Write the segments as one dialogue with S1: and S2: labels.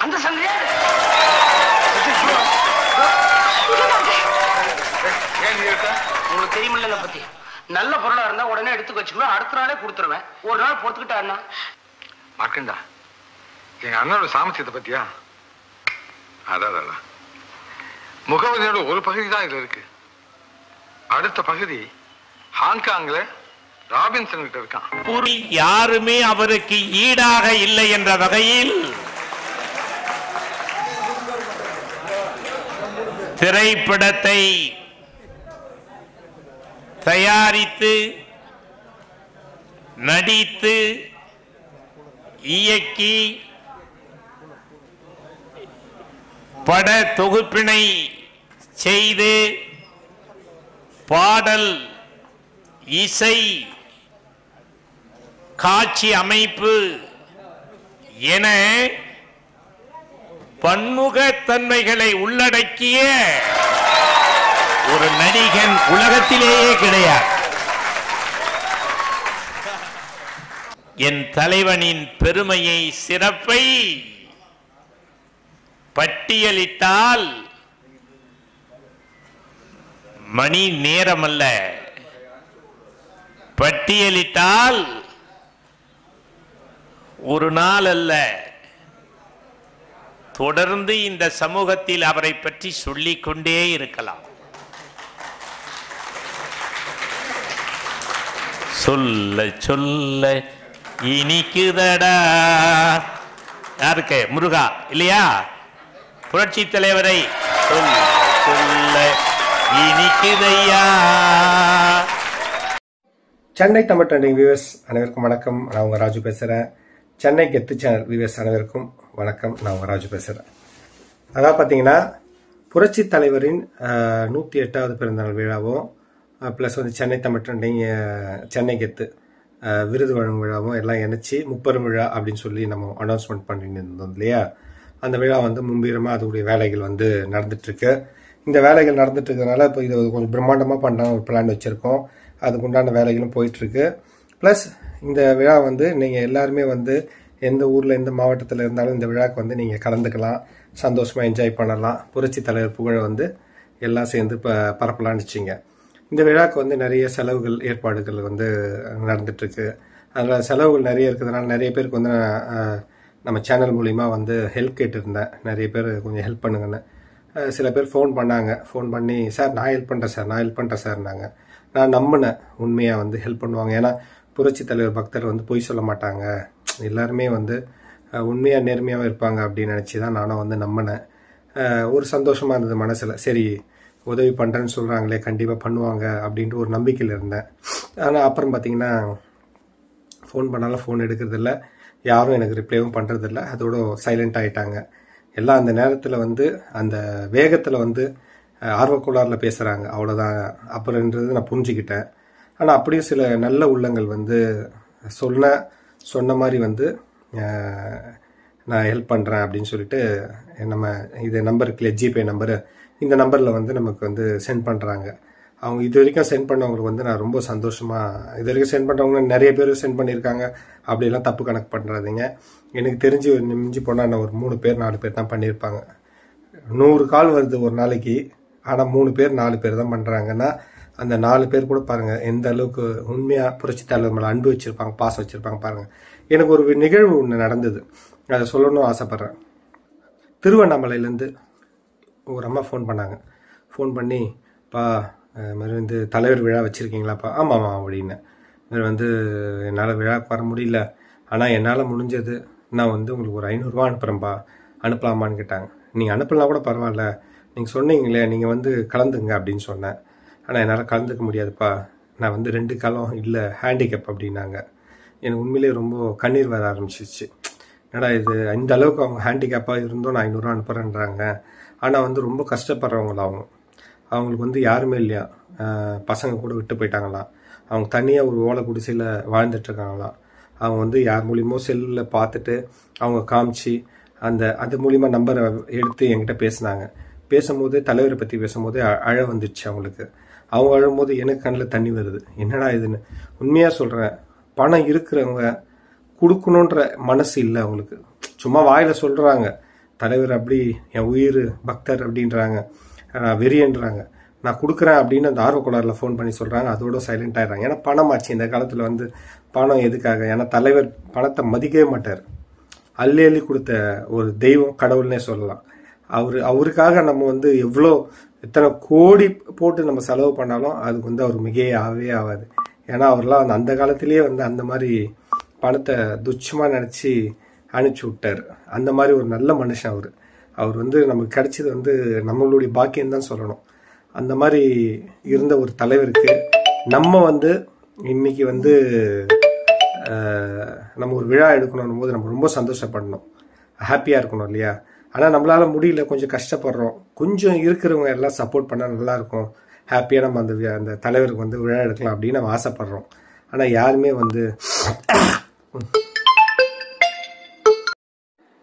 S1: அந்த சந்தையா உங்களுக்கு தெரியுமில்ல இதை பத்தி. நல்ல பொருளா இருந்தா உடனே எடுத்து வச்சுக்குவேன், அடுத்த நாளே கொடுத்துருவேன். ஒரு நாள் பொறுத்துக்கிட்டா அண்ணா.
S2: மார்க்கண்டா, எங்க அண்ணனோட சாமர்த்தியத்தை பத்தியா? அதான் முகவரியோட ஒரு பகுதி தான் இதுல இருக்கு. அடுத்த பகுதி ஹாங்காங்ல ராபின்சன் கிட்ட இருக்கான்.
S3: யாருமே அவருக்கு ஈடாக இல்லை என்ற வகையில் திரைப்படத்தை தயாரித்து நடித்து இயக்கி பட தொகுப்பினை செய்து பாடல், இசை, காட்சி அமைப்பு என பன்முகத்தன்மைகளை உள்ளடக்கிய ஒரு நடிகன் உலகத்திலேயே கிடையாது. என் தலைவனின் பெருமையை, சிறப்பை பட்டியலிட்டால் மணி நேரம் அல்ல, பட்டியலிட்டால் ஒரு நாள் அல்ல, தொடர்ந்து இந்த சமூகத்தில் அவரை பற்றி சொல்லிக் கொண்டே இருக்கலாம். சொல்ல சொல்ல இனிக்குதடா. யாருக்கு? முருகா இல்லையா? புரட்சி தலைவரை சொல்ல சொல்ல இனிக்குதையா.
S4: சென்னை தமிழ் ட்ரெண்டிங் வியூவர்ஸ் அனைவருக்கும் வணக்கம். நான் உங்க ராஜு பேசுறேன். சென்னை கெத்து சேனல் வியூவர்ஸ் அனைவருக்கும் வணக்கம். நான் உங்க ராஜு பேசுறேன். அதான் பாத்தீங்கன்னா புரட்சி தலைவரின் 108வது பிறந்தநாள் விழாவும் பிளஸ் வந்து சென்னை தமிழ் ட்ரெண்டிங் சென்னை கெத்து விருது வழங்கும் விழாவும் எல்லாம் இணைச்சி முப்பெரும் விழா அப்படின்னு சொல்லி நம்ம அனௌன்ஸ்மெண்ட் பண்ணிட்டு இருந்தோம் இல்லையா? அந்த விழா வந்து மும்பீரமாக அதோடைய வேலைகள் வந்து நடந்துட்டு இருக்கு. இந்த வேலைகள் நடந்துட்டு இருக்கிறதுனால இப்போ இது கொஞ்சம் பிரம்மாண்டமாக பண்ண ஒரு பிளான் வச்சிருக்கோம். அதுக்கு உண்டான வேலைகளும் போயிட்டு இருக்கு. ப்ளஸ் இந்த விழா வந்து நீங்கள் எல்லாருமே வந்து எந்த ஊரில் எந்த மாவட்டத்தில் இருந்தாலும் இந்த விழாவுக்கு வந்து நீங்கள் கலந்துக்கலாம், சந்தோஷமாக என்ஜாய் பண்ணலாம். புரட்சி தலைவர் புகழை வந்து எல்லாம் சேர்ந்து பரப்பலான்னு வச்சிங்க. இந்த விழாவுக்கு வந்து நிறைய செலவுகள் ஏற்பாடுகள் வந்து நடந்துட்டுருக்கு. அதில் செலவுகள் நிறைய இருக்கிறதுனால நிறைய பேருக்கு வந்து நம்ம சேனல் மூலிமா வந்து ஹெல்ப் கேட்டுருந்தேன். நிறைய பேர் கொஞ்சம் ஹெல்ப் பண்ணுங்கன்னு. சில பேர் ஃபோன் பண்ணாங்க. ஃபோன் பண்ணி சார் நான் ஹெல்ப் பண்ணுறேன் சார்னாங்க. நான் நம்பினேன் உண்மையாக வந்து ஹெல்ப் பண்ணுவாங்க. ஏன்னா புரட்சி தலைவர் பக்தர் வந்து பொய் சொல்ல மாட்டாங்க, எல்லாருமே வந்து உண்மையாக நேர்மையாக இருப்பாங்க அப்படின்னு நினச்சி தான் நானும் வந்து நம்பினேன். ஒரு சந்தோஷமாக இருந்தது மனசில். சரி உதவி பண்ணுறேன்னு சொல்கிறாங்களே கண்டிப்பாக பண்ணுவாங்க அப்படின்ட்டு ஒரு நம்பிக்கையில் இருந்தேன். ஆனால் அப்புறம் பார்த்தீங்கன்னா ஃபோன் பண்ணாலும் ஃபோன் எடுக்கிறதில்ல, யாரும் எனக்கு ரிப்ளைவும் பண்ணுறதில்ல, அதோட சைலண்ட் ஆகிட்டாங்க எல்லாம். அந்த நேரத்தில் வந்து அந்த வேகத்தில் வந்து ஆர்வக்கோளாறில் பேசுகிறாங்க, அவ்வளோதான் அப்புறம்ன்றது நான் புரிஞ்சுக்கிட்டேன். ஆனால் அப்படியும் சில நல்ல உள்ளங்கள் வந்து சொன்ன மாதிரி வந்து நான் ஹெல்ப் பண்ணுறேன் அப்படின்னு சொல்லிட்டு நம்ம இது நம்பர் இருக்குல்ல, ஜிபே நம்பரு, இந்த நம்பரில் வந்து நமக்கு வந்து சென்ட் பண்ணுறாங்க. அவங்க இது வரைக்கும் சென்ட் பண்ணவங்களுக்கு வந்து நான் ரொம்ப சந்தோஷமாக, இது வரைக்கும் சென்ட் பண்ணுறவங்க நிறைய பேர் சென்ட் பண்ணியிருக்காங்க, அப்படியெல்லாம் தப்பு கணக்கு பண்ணுறாதீங்க. எனக்கு தெரிஞ்சு மிஞ்சி போனால் நான் ஒரு 3 பேர் 4 பேர் தான் பண்ணியிருப்பாங்க. 100 கால் வருது ஒரு நாளைக்கு, ஆனால் 3 பேர் 4 பேர் தான் பண்ணுறாங்கன்னா அந்த 4 பேர் கூட பாருங்கள் எந்த அளவுக்கு உண்மையாக புரட்சி தலைவர் மேலே அன்பு வச்சுருப்பாங்க, பாசம் வச்சுருப்பாங்க பாருங்கள். எனக்கு ஒரு நிகழ்வு ஒன்று நடந்தது, அதை சொல்லணும்னு ஆசைப்பட்றேன். திருவண்ணாமலையிலேருந்து ஒரு அம்மா ஃபோன் பண்ணாங்க. ஃபோன் பண்ணி பா மாதிரி வந்து தலைவர் விழா வச்சுருக்கீங்களாப்பா? ஆமாம்மா அப்படின்னு. இது வந்து என்னால் விழாவுக்கு வர முடியல, ஆனால் என்னால் முடிஞ்சது நான் வந்து உங்களுக்கு ஒரு 500 ரூபா அனுப்புகிறேன்ப்பா, அனுப்பலாமான்னு கேட்டாங்க. நீங்கள் அனுப்பலாம் கூட பரவாயில்ல, நீங்கள் சொன்னீங்களே நீங்கள் வந்து கலந்துங்க அப்படின்னு சொன்னேன். ஆனால் என்னால் கலந்துக்க முடியாதுப்பா, நான் வந்து 2 காலம் இல்லை ஹேண்டிகேப் அப்படின்னாங்க. எனக்கு உண்மையிலேயே ரொம்ப கண்ணீர் வர ஆரம்பிச்சிச்சு. என்னடா இது, இந்த அளவுக்கு அவங்க ஹேண்டிகேப்பாக இருந்தோம் நான் 500 ரூபா அனுப்புகிறேன்றாங்க. ஆனால் வந்து ரொம்ப கஷ்டப்படுறவங்கள அவங்களுக்கு வந்து யாருமே இல்லையா, பசங்க கூட விட்டு போயிட்டாங்களாம். அவங்க தனியாக ஒரு ஓலை குடிசையில் வாழ்ந்துட்டுருக்காங்களாம். அவங்க வந்து யார் மூலியமோ செல்லில் பார்த்துட்டு அவங்க காமிச்சு அது மூலிமா நம்பரை எடுத்து என்கிட்ட பேசினாங்க. பேசும்போது தலைவரை பற்றி பேசும்போது அழ வந்துடுச்சு அவங்களுக்கு. அவங்க அழும்போது எனக்கு கண்ணில் தண்ணி வருது. என்னடா இதுன்னு உண்மையாக சொல்கிறேன். பணம் இருக்கிறவங்க கொடுக்கணுன்ற மனசு இல்லை அவங்களுக்கு. சும்மா வாயில் சொல்கிறாங்க, தலைவர் அப்படி என் உயிர் பக்தர் அப்படின்றாங்க, வெறியன்றாங்க. நான் கொடுக்குறேன் அப்படின்னு அந்த ஆர்வக்கோளாறில் ஃபோன் பண்ணி சொல்கிறாங்க. அதோட சைலண்ட் ஆகிடுறாங்க. ஏன்னா பணம் ஆச்சு இந்த காலத்தில் வந்து. பணம் எதுக்காக? ஏன்னா தலைவர் பணத்தை மதிக்கவே மாட்டார். அள்ளி அள்ளி கொடுத்த ஒரு தெய்வம், கடவுள்னே சொல்லலாம். அவருக்காக நம்ம வந்து எத்தனை கோடி போட்டு நம்ம செலவு பண்ணாலும் அதுக்கு வந்து அவர் மிகையே ஆகவே ஆகாது. ஏன்னா அவர்லாம் அந்த காலத்திலேயே வந்து அந்த மாதிரி பணத்தை துச்சமாக நினச்சி அனுப்பிச்சி விட்டார். அந்த மாதிரி ஒரு நல்ல மனுஷன் அவர் வந்து நமக்கு கிடைச்சது வந்து நம்மளுடைய பாக்கியம் தான் சொல்லணும். அந்த மாதிரி இருந்த ஒரு தலைவருக்கு நம்ம வந்து இன்னைக்கு வந்து நம்ம ஒரு விழா எடுக்கணும் போது நம்ம ரொம்ப சந்தோஷப்படணும், ஹாப்பியாக இருக்கணும் இல்லையா? ஆனால் நம்மளால முடியல, கொஞ்சம் கஷ்டப்படுறோம். கொஞ்சம் இருக்கிறவங்க எல்லாம் சப்போர்ட் பண்ணால் நல்லாயிருக்கும், ஹாப்பியாக நம்ம அந்த தலைவருக்கு வந்து விழா எடுக்கலாம் அப்படின்னு நம்ம ஆசைப்படுறோம். ஆனால் யாருமே வந்து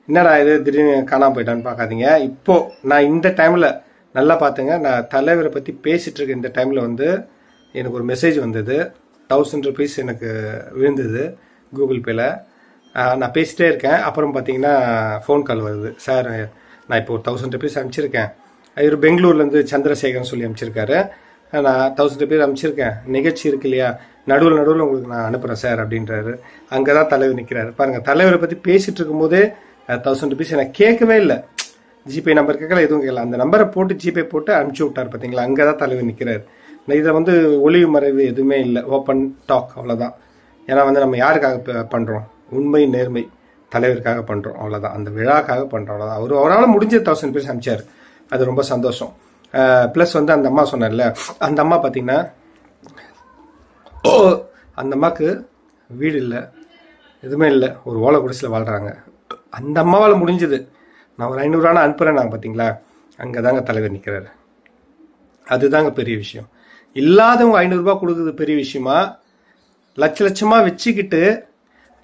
S4: என்னடா இது திடீர்னு காணாமல் போயிட்டான்னு பார்க்காதீங்க. இப்போ நான் இந்த டைமில் நல்லா பார்த்துங்க, நான் தலைவரை பற்றி பேசிகிட்டு இருக்க இந்த டைமில் வந்து எனக்கு ஒரு மெசேஜ் வந்தது. 1000 rupees எனக்கு விழுந்தது கூகுள் பேல. நான் பேசிட்டே இருக்கேன். அப்புறம் பார்த்தீங்கன்னா ஃபோன் கால் வருது. சார், நான் இப்போ ஒரு 1000 rupees அனுப்பிச்சிருக்கேன். இவர் பெங்களூர்லேருந்து சந்திரசேகர்னு சொல்லி அனுப்பிச்சிருக்காரு. நான் 1000 rupees அனுப்பிச்சிருக்கேன், நிகழ்ச்சி இருக்கு இல்லையா, நடுவில் உங்களுக்கு நான் அனுப்புகிறேன் சார் அப்படின்றாரு. அங்கே தான் தலைவர் நிற்கிறாரு பாருங்கள். தலைவரை பற்றி பேசிகிட்டு இருக்கும்போதே 1000 rupees எனக்கு கேட்கவே இல்லை. ஜிபே நம்பர் கேட்கல, எதுவும் கேட்கல. அந்த நம்பரை போட்டு ஜிபே போட்டு அனுப்பிச்சி விட்டார் பார்த்தீங்களா. அங்கே தான் தலைவர் நிற்கிறார். இதில் வந்து ஒளிவு மறைவு எதுவுமே இல்லை, ஓப்பன் டாக், அவ்வளோதான். ஏன்னா வந்து நம்ம யாருக்காக பண்ணுறோம்? உண்மை நேர்மை தலைவருக்காக பண்ணுறோம், அவ்வளோதான். அந்த விழாக்காக பண்ணுறோம், அவ்வளோதான். அவரால் முடிஞ்ச 1000 rupees அனுப்பிச்சார். அது ரொம்ப சந்தோஷம். ப்ளஸ் வந்து அந்த அம்மா சொன்னார்ல, அந்த அம்மா பார்த்தீங்கன்னா அந்த அம்மாவுக்கு வீடு இல்லை, எதுவுமே இல்லை, ஒரு ஓலை குடிசில் வாழ்கிறாங்க. அந்த அம்மாவால் முடிஞ்சது. நான் ஒரு 500 ரூபா அனுப்புகிறேன் நாங்கள், பார்த்தீங்களா, அங்கே தாங்க தலைவர் நிற்கிறாரு. அதுதாங்க பெரிய விஷயம். இல்லாதவங்க 500 ரூபாய் கொடுக்குறது பெரிய விஷயமா? லட்சமாக வச்சுக்கிட்டு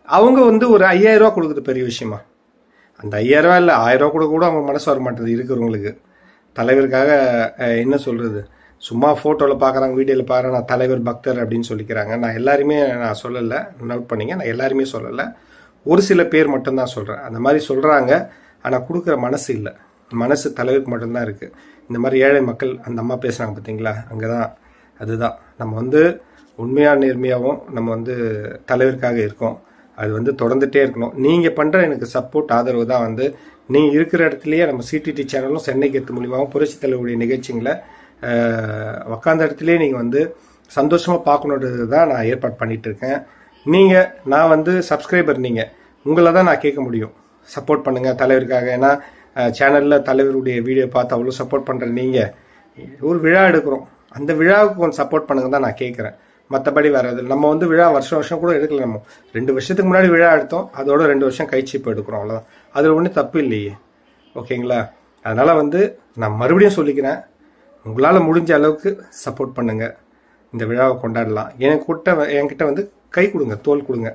S4: அவங்க வந்து ஒரு 5000 ரூபா கொடுக்குறது பெரிய விஷயமா? அந்த 5000 ரூபா இல்லை, 1000 ரூபா கூட அவங்க மனசு வர மாட்டேது இருக்கிறவங்களுக்கு. தலைவருக்காக என்ன சொல்கிறது, சும்மா ஃபோட்டோவில் பார்க்குறாங்க, வீடியோவில் பார்க்குறாங்க, நான் தலைவர் பக்தர் அப்படின்னு சொல்லிக்கிறாங்க. நான் எல்லாருமே நான் சொல்லலை, நோட் பண்ணிங்க, நான் எல்லாருமே சொல்லலை, ஒரு சில பேர் மட்டும்தான் சொல்கிறேன். அந்த மாதிரி சொல்கிறாங்க, ஆனால் கொடுக்குற மனசு இல்லை. மனசு தலைவருக்கு மட்டும்தான் இருக்குது. இந்த மாதிரி ஏழை மக்கள் அந்த அம்மா பேசுகிறாங்க பார்த்தீங்களா, அங்கே தான். அதுதான் நம்ம வந்து உண்மையாக நேர்மையாகவும் நம்ம வந்து தலைவருக்காக இருக்கோம். அது வந்து தொடர்ந்துகிட்டே இருக்கணும். நீங்கள் பண்ணுற எனக்கு சப்போர்ட் ஆதரவு தான் வந்து நீங்கள் இருக்கிற இடத்துலையே நம்ம சிடிடி சேனலும் சென்னை கெத்து மூலியமாகவும் புரட்சி தலைவருடைய நிகழ்ச்சிங்களை உக்காந்த இடத்துலையே நீங்கள் வந்து சந்தோஷமாக பார்க்கணுன்றது தான் நான் ஏற்பாடு பண்ணிகிட்டு இருக்கேன். நான் வந்து சப்ஸ்கிரைபர், நீங்கள் உங்களை தான் நான் கேட்க முடியும். சப்போர்ட் பண்ணுங்கள் தலைவருக்காக. ஏன்னா சேனலில் தலைவருடைய வீடியோ பார்த்து அவ்வளோ சப்போர்ட் பண்ணுற நீங்கள் ஒரு விழா எடுக்கிறோம், அந்த விழாவுக்கு கொஞ்சம் சப்போர்ட் பண்ணுங்க தான் நான் கேட்குறேன். மற்றபடி வராது. நம்ம வந்து விழா வருஷம் கூட எடுக்கல. நம்ம 2 வருஷத்துக்கு முன்னாடி விழா எடுத்தோம், அதோட 2 வருஷம் கழிச்சு இப்போ எடுக்கிறோம், அவ்வளோதான். அதில் ஒன்றும் தப்பு இல்லையே, ஓகேங்களா? அதனால் வந்து நான் மறுபடியும் சொல்லிக்கிறேன், உங்களால் முடிஞ்ச அளவுக்கு சப்போர்ட் பண்ணுங்கள், இந்த விழாவை கொண்டாடலாம். என்கிட்ட வந்து கை கொடுங்க, தோல் கொடுங்க.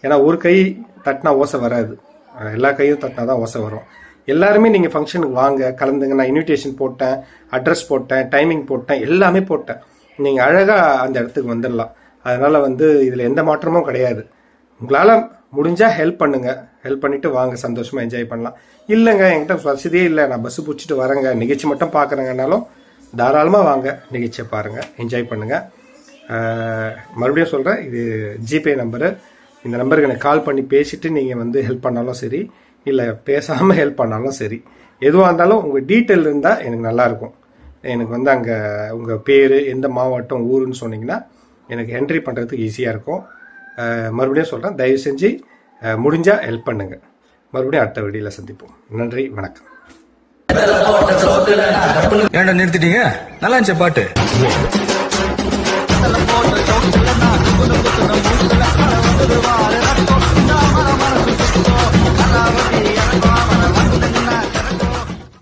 S4: ஏன்னா ஒரு கை தட்டினா ஓசை வராது, எல்லா கையும் தட்டினா தான் ஓசை வரும். எல்லாருமே நீங்கள் ஃபங்க்ஷனுக்கு வாங்க, கலந்துங்க. நான் இன்விடேஷன் போட்டேன், அட்ரஸ் போட்டேன், டைமிங் போட்டேன், எல்லாமே போட்டேன். நீங்கள் அழகாக அந்த இடத்துக்கு வந்துடலாம். அதனால் வந்து இதில் எந்த மாற்றமும் கிடையாது. உங்களால் முடிஞ்சால் ஹெல்ப் பண்ணுங்கள், ஹெல்ப் பண்ணிவிட்டு வாங்க, சந்தோஷமாக என்ஜாய் பண்ணலாம். இல்லைங்க என்கிட்ட வசதியே இல்லை, நான் பஸ்ஸு பிடிச்சிட்டு வரேங்க, நிகழ்ச்சி மட்டும் பார்க்குறேங்கனாலும் தாராளமாக வாங்க, நிகழ்ச்சியை பாருங்கள், என்ஜாய் பண்ணுங்கள். மறுபடியும் சொல்கிறேன், இது ஜிபே நம்பரு. இந்த நம்பருக்கு எனக்கு கால் பண்ணி பேசிவிட்டு நீங்கள் வந்து ஹெல்ப் பண்ணாலும் சரி, இல்லை பேசாமல் ஹெல்ப் பண்ணாலும் சரி, எதுவாக இருந்தாலும் உங்கள் டீட்டெயில் இருந்தால் எனக்கு நல்லாயிருக்கும். எனக்கு வந்து அங்கே உங்கள் பேர், எந்த மாவட்டம், ஊருன்னு சொன்னீங்கன்னா எனக்கு என்ட்ரி பண்ணுறதுக்கு ஈஸியாக இருக்கும். மறுபடியும் சொல்கிறேன், தயவு செஞ்சு முடிஞ்சால் ஹெல்ப் பண்ணுங்கள். மறுபடியும் அடுத்த வீடியோவில் சந்திப்போம். நன்றி, வணக்கம்.
S5: ஏன்டா நிறுத்திட்டீங்க? நல்லா இருந்துச்சு பாட்டு.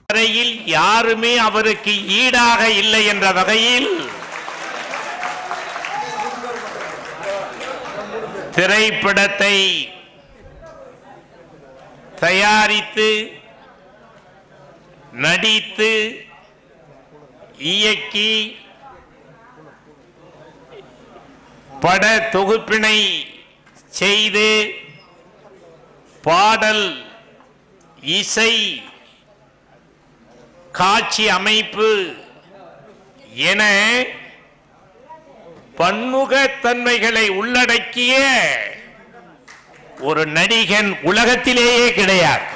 S3: வரையில் யாருமே அவருக்கு ஈடாக இல்லை என்ற வகையில் திரைப்படத்தை தயாரித்து நடித்து இயக்கி பட தொகுப்பினை செய்து பாடல், இசை, காட்சி அமைப்பு என பன்முகத்தன்மைகளை உள்ளடக்கிய ஒரு நடிகன் உலகத்திலேயே கிடையாது.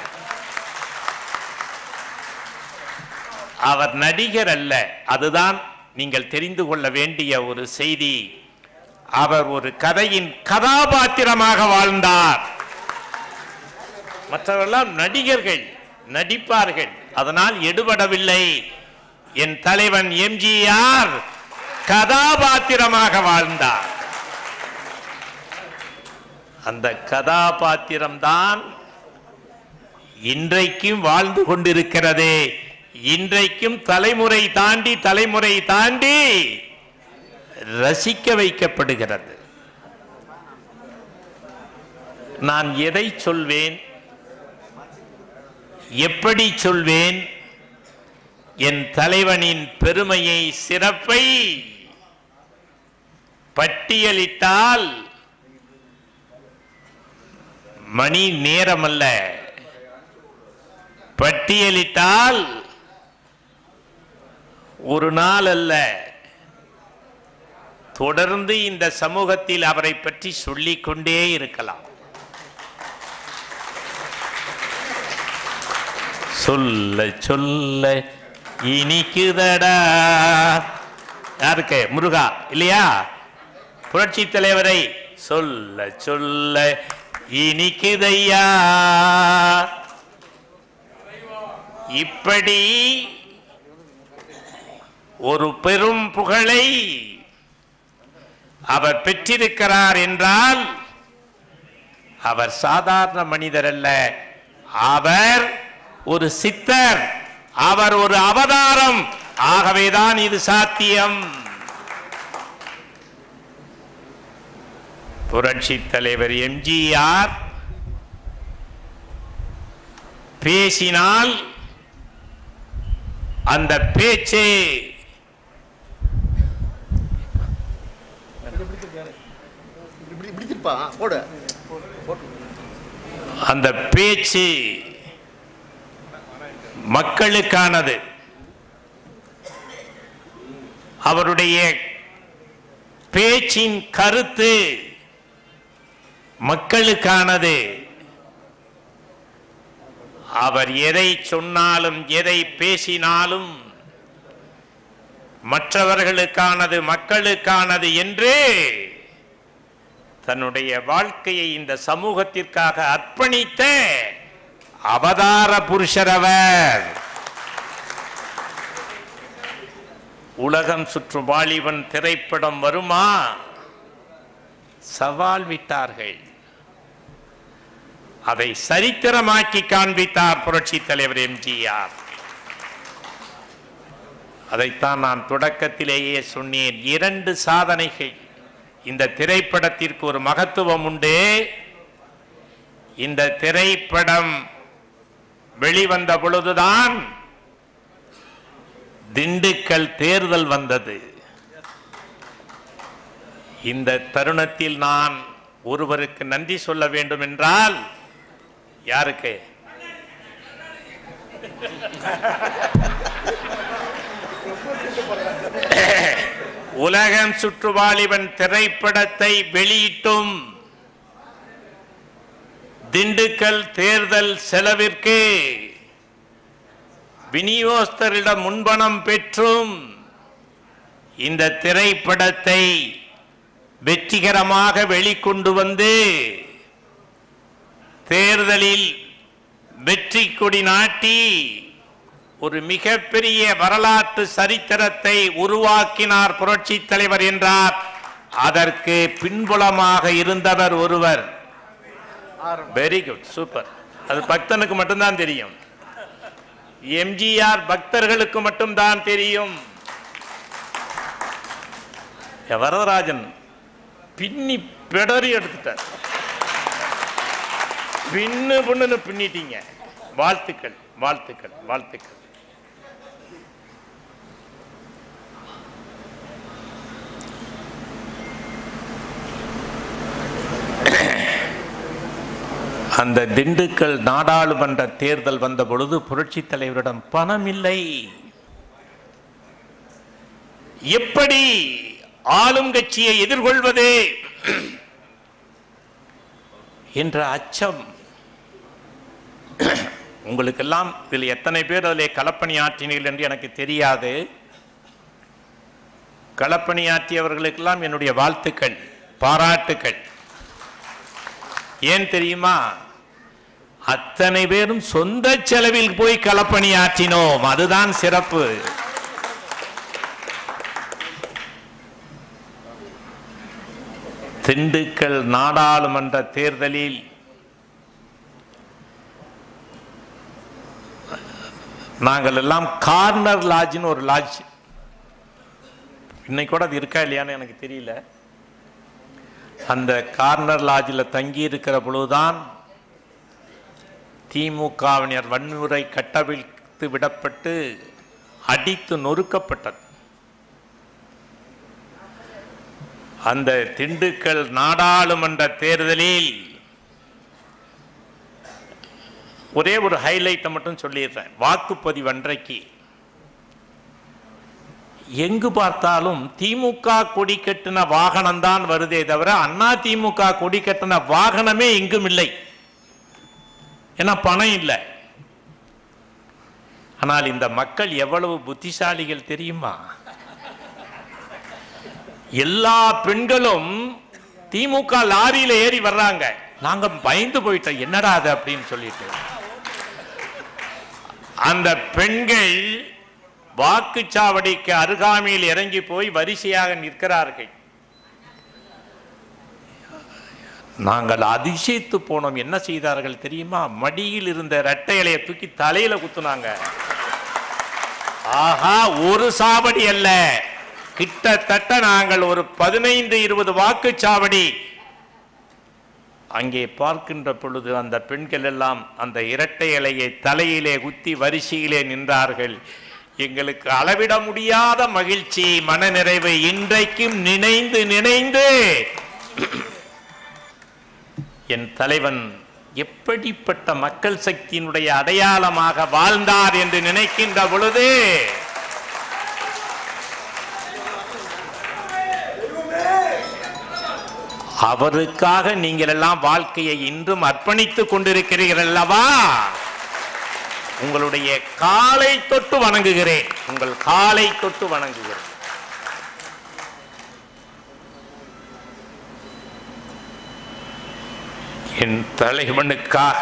S3: அவர் நடிகர் அல்ல, அதுதான் நீங்கள் தெரிந்து கொள்ள வேண்டிய ஒரு செய்தி. அவர் ஒரு கதையின் கதாபாத்திரமாக வாழ்ந்தார். மற்றவர்களெல்லாம் நடிகர்கள், நடிப்பார்கள், அதனால் எடுபடவில்லை. என் தலைவன் எம்ஜிஆர் கதாபாத்திரமாக வாழ்ந்தார். அந்த கதாபாத்திரம்தான் இன்றைக்கும் வாழ்ந்து கொண்டிருக்கிறது. இன்றைக்கும் தலைமுறை தாண்டி ரசிக்க வைக்கப்படுகிறது. நான் எதை சொல்வேன், எப்படி சொல்வேன்? என் தலைவனின் பெருமையை, சிறப்பை பட்டியலிட்டால் மணி நேரம் அல்ல, பட்டியலிட்டால் ஒரு நாள் அல்ல, தொடர்ந்து இந்த சமூகத்தில் அவரை பற்றி சொல்லிக் கொண்டே இருக்கலாம். சொல்ல சொல்ல இனிக்குதடா. யாருக்கு? முருகா இல்லையா? புரட்சி தலைவரை சொல்ல சொல்ல இனிக்குதையா. இப்படி ஒரு பெரும் புகழை அவர் பெற்றிருக்கிறார் என்றால் அவர் சாதாரண மனிதர் அல்ல, அவர் ஒரு சித்தர், அவர் ஒரு அவதாரம். ஆகவேதான் இது சாத்தியம். புரட்சி தலைவர் எம்ஜிஆர் பேசினால் அந்த பேச்சு அந்த பேச்சு மக்களுக்கானது. அவருடைய பேச்சின் கருத்து மக்களுக்கானது. அவர் எதை சொன்னாலும் எதை பேசினாலும் மற்றவர்களுக்கானது, மக்களுக்கானது என்று தன்னுடைய வாழ்க்கையை இந்த சமூகத்திற்காக அர்ப்பணித்த அவதார புருஷர் அவர். உலகம் சுற்றும் வாலிபன் திரைப்படம் வருமா? சவால் விட்டார்கள். அதை சரித்திரமாக்கி காண்பித்தார் புரட்சி தலைவர் எம்ஜிஆர். அதைத்தான் நான் தொடக்கத்திலேயே சொன்னேன். 2 சாதனைகள். இந்த திரைப்படத்திற்கு ஒரு மகத்துவம் உண்டு. இந்த திரைப்படம் வெளிவந்த பொழுதுதான் திண்டுக்கல் தேர்தல் வந்தது. இந்த தருணத்தில் நான் ஒருவருக்கு நன்றி சொல்ல வேண்டும் என்றால் யாருக்கு? உலகம் சுற்றுவாலிபன் திரைப்படத்தை வெளியிட்டும் திண்டுக்கல் தேர்தல் செலவிற்கு விநியோகஸ்தரிடம் முன்பணம் பெற்றும் இந்த திரைப்படத்தை வெற்றிகரமாக வெளிக்கொண்டு வந்து தேர்தலில் வெற்றி கொடி நாட்டி ஒரு மிகப்பெரிய வரலாற்று சரித்திரத்தை உருவாக்கினார் புரட்சி தலைவர் என்றார். அதற்கு பின்புலமாக இருந்தவர் ஒருவர். Very good, super. அது பக்தனுக்கு மட்டும்தான் தெரியும். எம்ஜிஆர் பக்தர்களுக்கு மட்டும்தான் தெரியும். வரதராஜன் பின்னி பெடறி எடுத்துட்டார். பின்னு பொண்ணுன்னு பின்னிட்டீங்க. வாழ்த்துக்கள், வாழ்த்துக்கள், வாழ்த்துக்கள். அந்த திண்டுக்கல் நாடாளுமன்ற தேர்தல் வந்த பொழுது புரட்சி தலைவரிடம் பணம் இல்லை. எப்படி ஆளும் கட்சியை எதிர்கொள்வது என்ற அச்சம். உங்களுக்கெல்லாம் இதில் எத்தனை பேர் அதிலே களப்பணி ஆற்றினீர்கள் என்று எனக்கு தெரியாது. களப்பணியாற்றியவர்களுக்கெல்லாம் என்னுடைய வாழ்த்துக்கள், பாராட்டுக்கள். ஏன் தெரியுமா? அத்தனை பேரும் சொந்த செலவில் போய் களப்பணியாற்றினோம். அதுதான் சிறப்பு. திண்டுக்கல் நாடாளுமன்ற தேர்தலில் நாங்கள் எல்லாம் கார்னர் லாட்ஜ்னு ஒரு லாட்ஜ், இன்னைக்கு கூட அது இருக்கா இல்லையான்னு எனக்கு தெரியல, அந்த கார்னர் லாட்ஜில் தங்கி இருக்கிற பொழுதுதான் திமுகவினர் வன்முறை கட்டவிழ்த்து விடப்பட்டு அடித்து நொறுக்கப்பட்டது. அந்த திண்டுக்கல் நாடாளுமன்ற தேர்தலில் ஒரே ஒரு ஹைலைட்டை மட்டும் சொல்லிடுறேன். வாக்குப்பதிவு அன்றைக்கு எங்கு பார்த்தாலும் திமுக கொடி கட்டின வாகனம் தான் வருதே தவிர அண்ணா திமுக கொடி கட்டின வாகனமே எங்கும் இல்லை. ஏன்னா பணம் இல்லை. ஆனால் இந்த மக்கள் எவ்வளவு புத்திசாலிகள் தெரியுமா? எல்லா பெண்களும் திமுக லாரியில ஏறி வர்றாங்க. நாங்க பயந்து போயிட்டோம், என்னடா அது அப்படின்னு சொல்லிட்டு. அந்த பெண்கள் வாக்குச்சாவடிக்கு அருகாமையில் இறங்கி போய் வரிசையாக நிற்கிறார்கள். நாங்கள் அதிசயித்து போனோம். என்ன செய்தார்கள் தெரியுமா? மடியில் இருந்த இரட்டை இலையை தூக்கி தலையில குத்துனாங்க. ஆஹா, ஒரு சாவடி அல்ல, கிட்டத்தட்ட நாங்கள் ஒரு 15-20 வாக்குச்சாவடி அங்கே பார்க்கின்ற பொழுது அந்த பெண்கள் எல்லாம் அந்த இரட்டை இலையை தலையிலே குத்தி வரிசையிலே நின்றார்கள். எங்களுக்கு அளவிட முடியாத மகிழ்ச்சி, மனநிறைவு. இன்றைக்கும் நினைந்து நினைந்து என் தலைவன் எப்படிப்பட்ட மக்கள் சக்தியினுடைய அடையாளமாக வாழ்ந்தார் என்று நினைக்கின்ற பொழுது அவருக்காக நீங்கள் எல்லாம் வாழ்க்கையை இன்றும் அர்ப்பணித்துக் கொண்டிருக்கிறீர்கள் அல்லவா? உங்களுடைய காலை தொட்டு வணங்குகிறேன். உங்கள் காலை தொட்டு வணங்குகிறேன். என் தலைவனுக்காக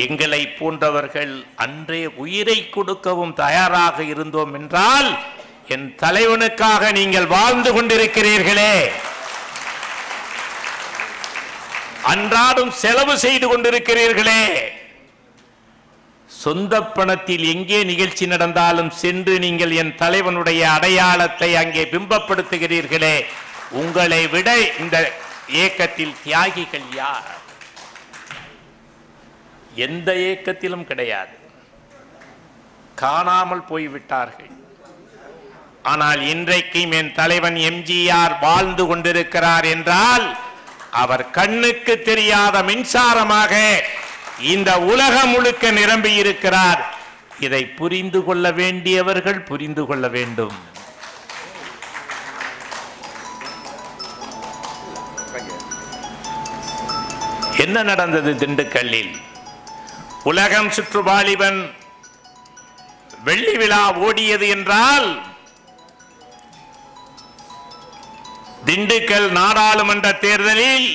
S3: எங்களை போன்றவர்கள் அன்றே உயிரை கொடுக்கவும் தயாராக இருந்தோம் என்றால் என் தலைவனுக்காக நீங்கள் வாழ்ந்து கொண்டிருக்கிறீர்களே, அன்றாடும் செலவு செய்து கொண்டிருக்கிறீர்களே, சொந்த பணத்தில் எங்கே நிகழ்ச்சி நடந்தாலும் சென்று நீங்கள் என் தலைவனுடைய அடையாளத்தை அங்கே பிம்பப்படுத்துகிறீர்களே, உங்களை விட இந்த இயக்கத்தில் தியாகிகள் யார்? எந்த இயக்கத்திலும் கிடையாது. காணாமல் போய்விட்டார்கள். ஆனால் இன்றைக்கும் என் தலைவன் எம்ஜிஆர் வாழ்ந்து கொண்டிருக்கிறார் என்றால் அவர் கண்ணுக்கு தெரியாத மின்சாரமாக இந்த உலகம் முழுக்க நிரம்பி இருக்கிறார். இதை புரிந்து கொள்ள வேண்டியவர்கள் புரிந்து கொள்ள வேண்டும். என்ன நடந்தது திண்டுக்கல்லில்? உலகம் சுற்றுவாலிபன் வெள்ளி விழா ஓடியது என்றால் திண்டுக்கல் நாடாளுமன்ற தேர்தலில்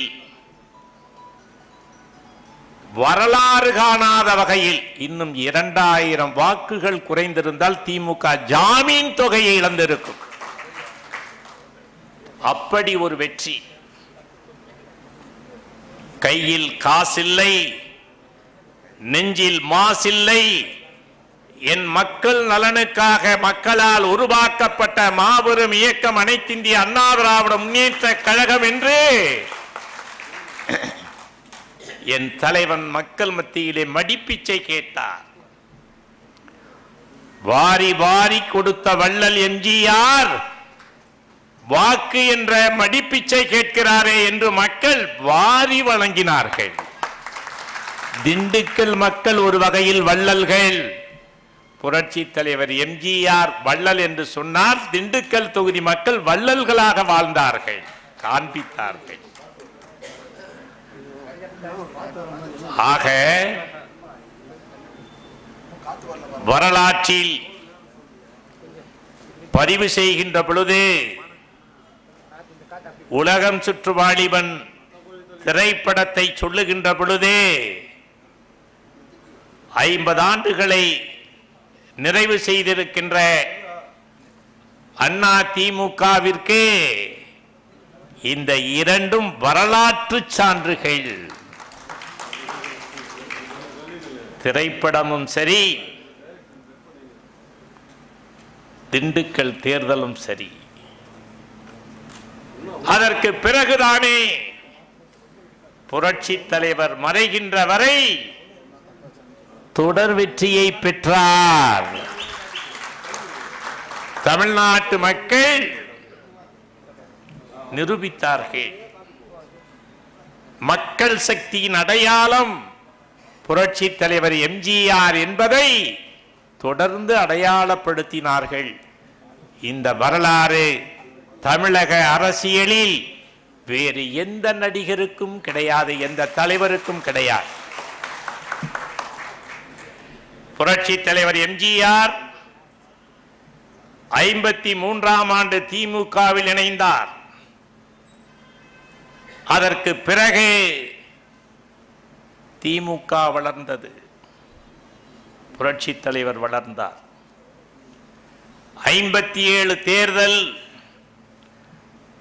S3: வரலாறு காணாத வகையில் இன்னும் 2000 வாக்குகள் குறைந்திருந்தால் திமுக ஜாமீன் தொகையை இழந்திருக்கும். அப்படி ஒரு வெற்றி. கையில் காசில்லை, நெஞ்சில் மாசில்லை, என் மக்கள் நலனுக்காக மக்களால் உருவாக்கப்பட்ட மாபெரும் இயக்கம் அனைத்திந்திய அண்ணா திராவிட முன்னேற்ற கழகம் என்று என் தலைவன் மக்கள் மத்தியிலே மடிப்பிச்சை கேட்டார். வாரி வாரி கொடுத்த வள்ளல் எம்ஜிஆர் வாக்கு என்ற மடிப்பிச்சை கேட்கிறாரே என்று மக்கள் வாரி வழங்கினார்கள். திண்டுக்கல் மக்கள் ஒரு வகையில் வள்ளல்கள். புரட்சி தலைவர் எம்ஜிஆர் வள்ளல் என்று சொன்னார். திண்டுக்கல் தொகுதி மக்கள் வள்ளல்களாக வாழ்ந்தார்கள், காண்பித்தார்கள். ஆக வரலாற்றில் பதிவு செய்கின்ற பொழுது உலகம் சுற்று வாலிபன் திரைப்படத்தை சொல்லுகின்ற பொழுது 50 ஆண்டுகளை நிறைவு செய்திருக்கின்ற அண்ணா திமுகவிற்கு இந்த இரண்டும் வரலாற்று சான்றுகள். திரைப்படமும் சரி, திண்டுக்கல் தேர்தலும் சரி. அதற்கு பிறகுதானே புரட்சி தலைவர் மறைகின்ற வரை தொடர் வெற்றியை பெற்றார். தமிழ்நாட்டு மக்கள் நிரூபித்தார்கள். மக்கள் சக்தியின் அடையாளம் புரட்சி தலைவர் எம்ஜிஆர் என்பதை தொடர்ந்து அடையாளப்படுத்தினார்கள். இந்த வரலாறு தமிழக அரசியலில் வேறு எந்த நடிகருக்கும் கிடையாது, எந்த தலைவருக்கும் கிடையாது. புரட்சி தலைவர் எம்ஜிஆர் 53ஆம் ஆண்டு திமுகவில் இணைந்தார். அதற்கு பிறகு திமுக வளர்ந்தது, புரட்சி தலைவர் வளர்ந்தார். 57 தேர்தல்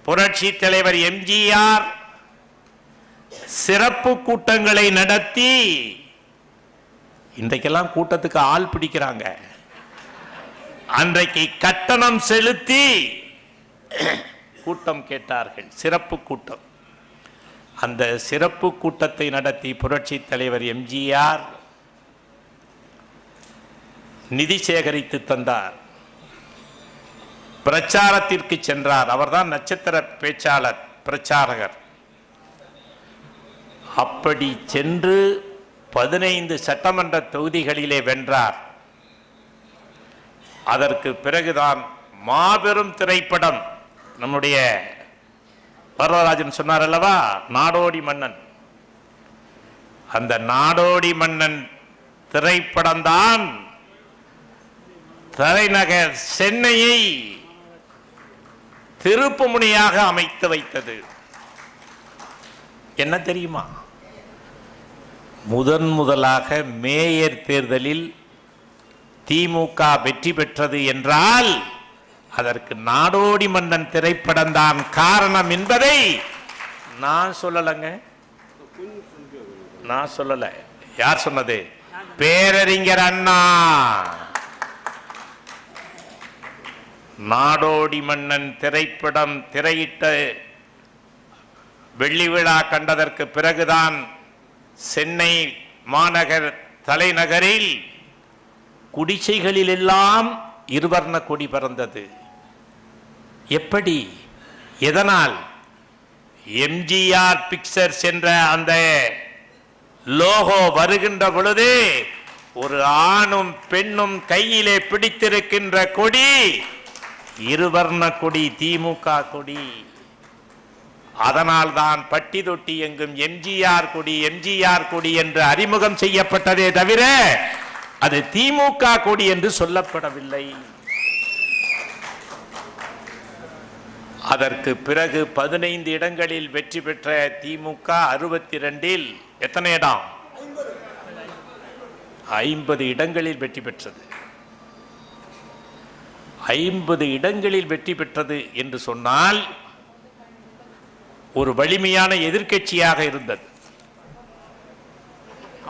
S3: புரட்சி தலைவர் எம்ஜிஆர் சிறப்பு கூட்டங்களை நடத்தி, இன்றைக்கெல்லாம் கூட்டத்துக்கு ஆள் பிடிக்கிறாங்க, அன்றைக்கு கட்டணம் செலுத்தி கூட்டம் கேட்டார்கள், சிறப்பு கூட்டம். அந்த சிறப்பு கூட்டத்தை நடத்தி புரட்சி தலைவர் எம்ஜிஆர் நிதி சேகரித்து தந்தார். பிரச்சாரத்திற்கு சென்றார். அவர்தான் நட்சத்திர பேச்சாளர், பிரச்சாரகர். அப்படி சென்று 15 சட்டமன்ற தொகுதிகளிலே வென்றார். அதற்கு பிறகுதான் மாபெரும் திரைப்படம், நம்முடைய வரதராஜன் சொன்னார் அல்லவா, நாடோடி மன்னன். அந்த நாடோடி மன்னன் திரைப்படம்தான் தலைநகர் சென்னையை திருப்பு முனையாக அமைத்து வைத்தது. என்ன தெரியுமா? முதலாக மேயர் தேர்தலில் திமுக வெற்றி பெற்றது என்றால் அதற்கு நாடோடி மன்னன் திரைப்படம் தான் காரணம் என்பதை நான் சொல்லலங்க. நான் சொல்லல. யார் சொன்னது? பேரறிஞர் அண்ணா. நாடோடி மன்னன் திரைப்படம் திரையிட்டு வெள்ளி விழா கண்டதற்கு பிறகுதான் சென்னை மாநகர் தலைநகரில் குடிசைகளில் எல்லாம் இருவர்ண கொடி பறந்தது. எப்படி? எதனால்? எம்ஜிஆர் பிக்சர்ஸ் என்ற அந்த லோகோ வருகின்ற பொழுது ஒரு ஆணும் பெண்ணும் கையிலே பிடித்திருக்கின்ற கொடி இருவர்ண கொடி, திமுக கொடி. அதனால் தான் பட்டி தொட்டி எங்கும் எம்ஜிஆர் கொடி, எம்ஜிஆர் கொடி என்று அறிமுகம் செய்யப்பட்டதே தவிர அது திமுக கொடி என்று சொல்லப்படவில்லை. அதற்கு பிறகு 15 இடங்களில் வெற்றி பெற்ற திமுக 62இல் எத்தனை இடம்? 50 இடங்களில் வெற்றி பெற்றது. 50 இடங்களில் வெற்றி பெற்றது என்று சொன்னால் ஒரு வலிமையான எதிர்க்கட்சியாக இருந்தது.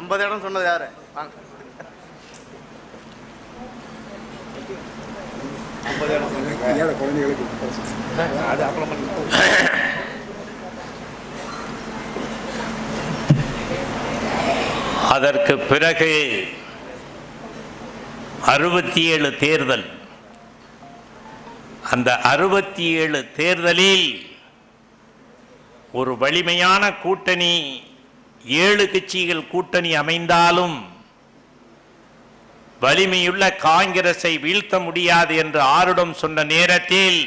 S6: 50 இடம் சொன்னது யாரு?
S3: அதற்கு பிறகு 67 தேர்தல். அந்த 67 தேர்தலில் ஒரு வலிமையான கூட்டணி 7 கட்சிகள் கூட்டணி அமைந்தாலும் வலிமையுள்ள காங்கிரஸை வீழ்த்த முடியாது என்று ஆருடம் சொன்ன நேரத்தில்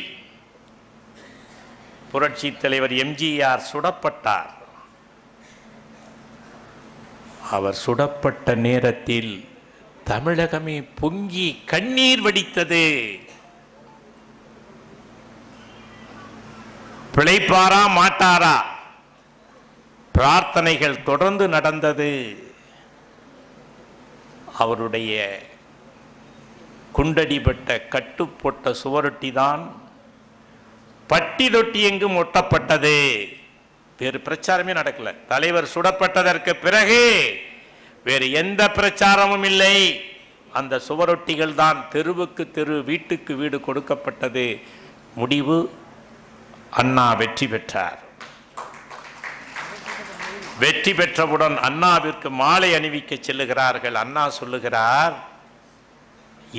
S3: புரட்சி தலைவர் எம்ஜிஆர் சுடப்பட்டார். அவர் சுடப்பட்ட நேரத்தில் தமிழகமே பொங்கி கண்ணீர் வடித்தது. பிழைப்பாரா மாட்டாரா பிரார்த்தனைகள் தொடர்ந்து நடந்தது. அவருடைய குண்டடிபட்ட கட்டுப்போட்ட சுவரொட்டி தான் பட்டி தொட்டி எங்கும் ஒட்டப்பட்டது. வேறு பிரச்சாரமே நடக்கல. தலைவர் சுடப்பட்டதற்கு பிறகு வேறு எந்த பிரச்சாரமும் இல்லை. அந்த சுவரொட்டிகள் தான் தெருவுக்கு தெரு, வீட்டுக்கு வீடு கொடுக்கப்பட்டது. முடிவு, அண்ணா வெற்றி பெற்றார். வெற்றி பெற்றவுடன் அண்ணாவிற்கு மாலை அணிவிக்க செல்லுகிறார்கள். அண்ணா சொல்லுகிறார்,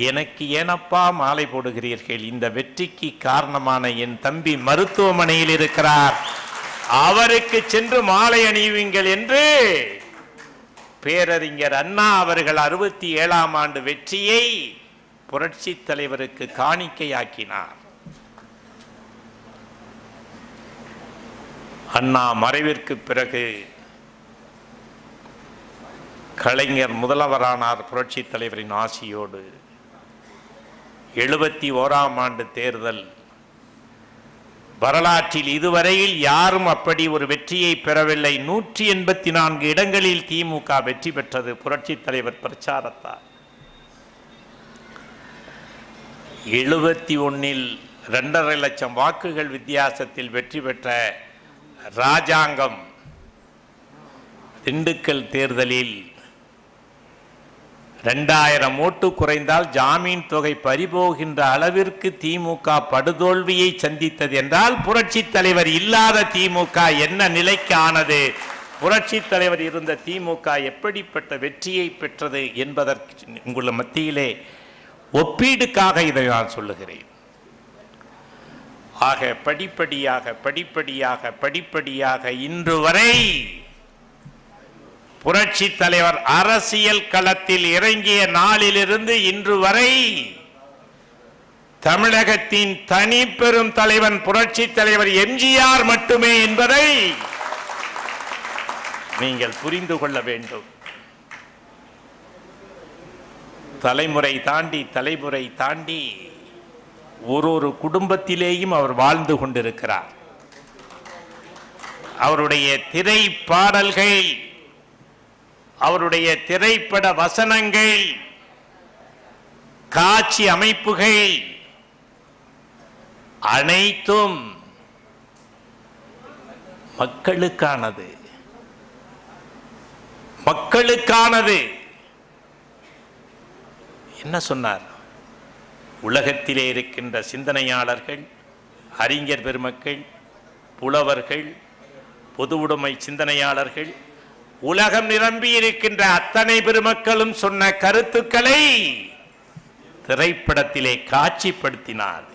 S3: எனக்கு ஏனப்பா மாலை போடுகிறீர்கள்? இந்த வெற்றிக்கு காரணமான என் தம்பி மருத்துவமனையில் இருக்கிறார், அவருக்கு சென்று மாலை அணிவிங்கள் என்று பேரறிஞர் அண்ணா அவர்கள் 67ஆம் ஆண்டு வெற்றியை புரட்சி தலைவருக்கு காணிக்கையாக்கினார். அண்ணா மறைவிற்கு பிறகு கலைஞர் முதல்வரானார் புரட்சி தலைவரின் ஆசியோடு. 71ஆம் ஆண்டு தேர்தல் வரலாற்றில் இதுவரையில் யாரும் அப்படி ஒரு வெற்றியை பெறவில்லை. 184 இடங்களில் திமுக வெற்றி பெற்றது புரட்சி தலைவர் பிரச்சாரத்தால். 71இல் 2.5 லட்சம் வாக்குகள் வித்தியாசத்தில் வெற்றி பெற்ற ராஜாங்கம் திண்டுக்கல் தேர்தலில் 2000 ஓட்டு குறைந்தால் ஜாமீன் தொகை பறிபோகின்ற அளவிற்கு திமுக படுதோல்வியை சந்தித்தது என்றால் புரட்சி தலைவர் இல்லாத திமுக என்ன நிலைக்கு ஆனது, புரட்சி தலைவர் இருந்த திமுக எப்படிப்பட்ட வெற்றியை பெற்றது என்பதற்கு உங்கள் மத்தியிலே ஒப்பீடுக்காக இதை நான் சொல்லுகிறேன். ஆக படிப்படியாக படிப்படியாக படிப்படியாக இன்று வரை புரட்சி தலைவர் அரசியல் களத்தில் இறங்கிய நாளிலிருந்து இன்று வரை தமிழகத்தின் தனி பெரும் தலைவன் புரட்சி தலைவர் எம்ஜிஆர் மட்டுமே என்பதை நீங்கள் புரிந்து கொள்ள வேண்டும். தலைமுறை தாண்டி தலைமுறை தாண்டி ஒரு குடும்பத்திலேயும் அவர் வாழ்ந்து கொண்டிருக்கிறார். அவருடைய திரை பாடல்கள், அவருடைய திரைப்பட வசனங்கள், காட்சி அமைப்புகள் அனைத்தும் மக்களுக்கானது, மக்களுக்கானது. என்ன சொன்னார்? உலகத்திலே இருக்கின்ற சிந்தனையாளர்கள், அறிஞர் பெருமக்கள், புலவர்கள், பொது உடைமை சிந்தனையாளர்கள், உலகம் நிரம்பி இருக்கின்ற அத்தனை பெருமக்களும் சொன்ன கருத்துக்களை திரைப்படத்திலே காட்சிப்படுத்தினார்.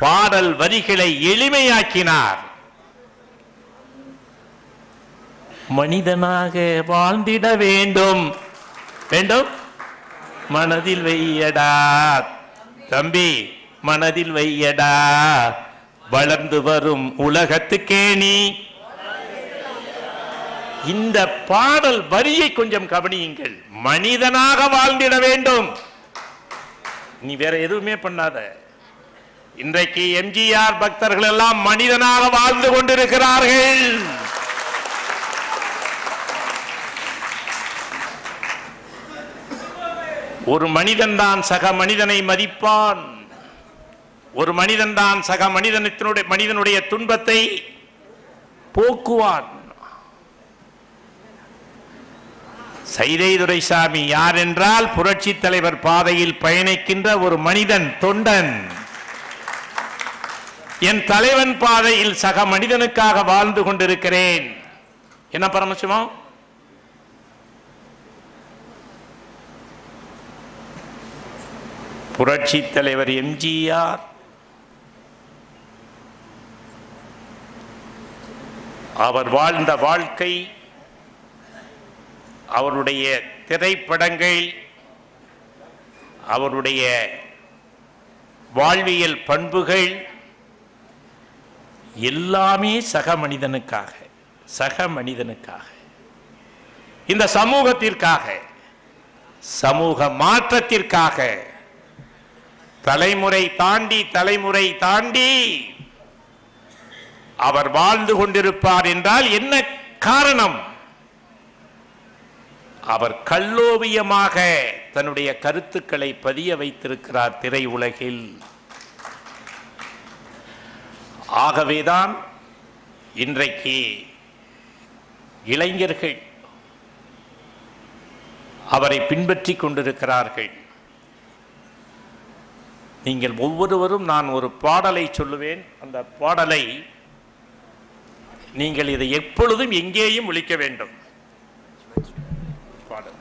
S3: பாடல் வரிகளை எளிமையாக்கினார். மனிதனாக வாழ்ந்திட வேண்டும் வேண்டும் மனதில் வையடா தம்பி, மனதில் வையடா, வளர்ந்து வரும் உலகத்துக்கே நீ. இந்த பாடல் வரியை கொஞ்சம் கவனியுங்கள். மனிதனாக வாழ்ந்திட வேண்டும், நீ வேற எதுவுமே பண்ணாத. இன்றைக்கு எம்ஜிஆர் பக்தர்கள் எல்லாம் மனிதனாக வாழ்ந்து கொண்டிருக்கிறார்கள். ஒரு மனிதன் தான் சக மனிதனை மதிப்பான். ஒரு மனிதன் தான் சக மனிதனுடைய துன்பத்தை போக்குவான். சைதை துரைசாமி யார் என்றால் புரட்சி தலைவர் பாதையில் பயணிக்கின்ற ஒரு மனிதன், தொண்டன். என் தலைவன் பாதையில் சக மனிதனுக்காக வாழ்ந்து கொண்டிருக்கிறேன். என்ன பரமசிவம்? புரட்சி தலைவர் எம்ஜிஆர் அவர் வாழ்ந்த வாழ்க்கை அவருடைய திரைப்படங்கள், அவருடைய வாழ்வியல் பண்புகள் எல்லாமே சக மனிதனுக்காக, இந்த சமூகத்திற்காக, சமூக மாற்றத்திற்காக தலைமுறை தாண்டி அவர் வாழ்ந்து கொண்டிருப்பார் என்றால் என்ன காரணம்? அவர் கல்லோவியமாக தன்னுடைய கருத்துக்களை பதிய வைத்திருக்கிறார் திரையுலகில். ஆகவேதான் இன்றைக்கு இளைஞர்கள் அவரை பின்பற்றிக் கொண்டிருக்கிறார்கள். நீங்கள் ஒவ்வொருவரும், நான் ஒரு பாடலை சொல்லுவேன், அந்த பாடலை நீங்கள் இதை எப்பொழுதும் எங்கேயும் ஒலிக்க வேண்டும். பாடல்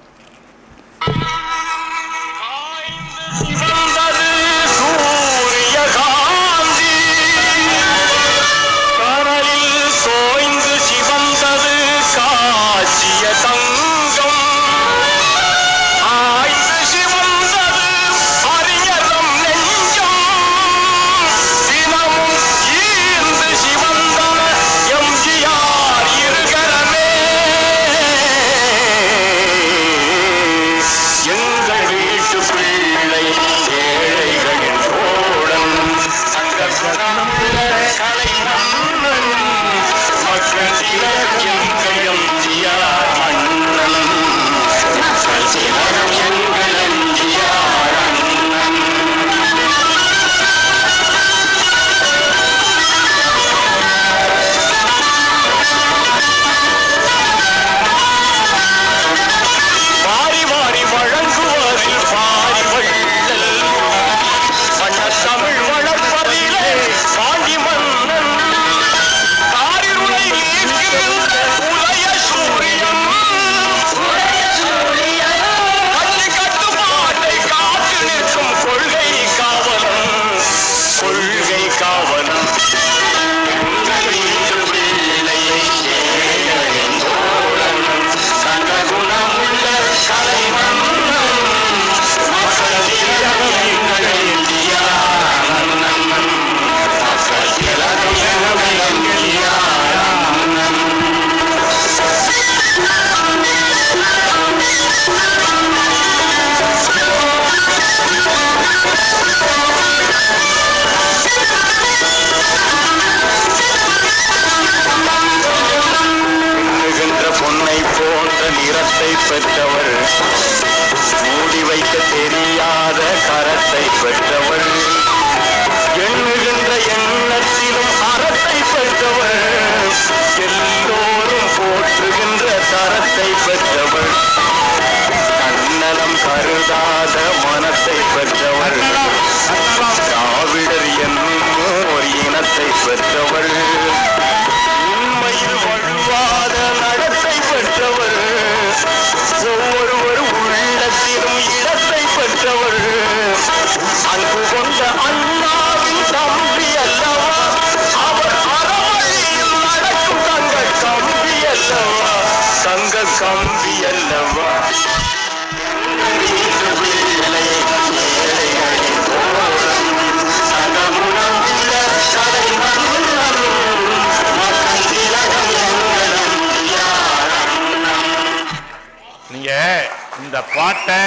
S3: இந்த பாட்டை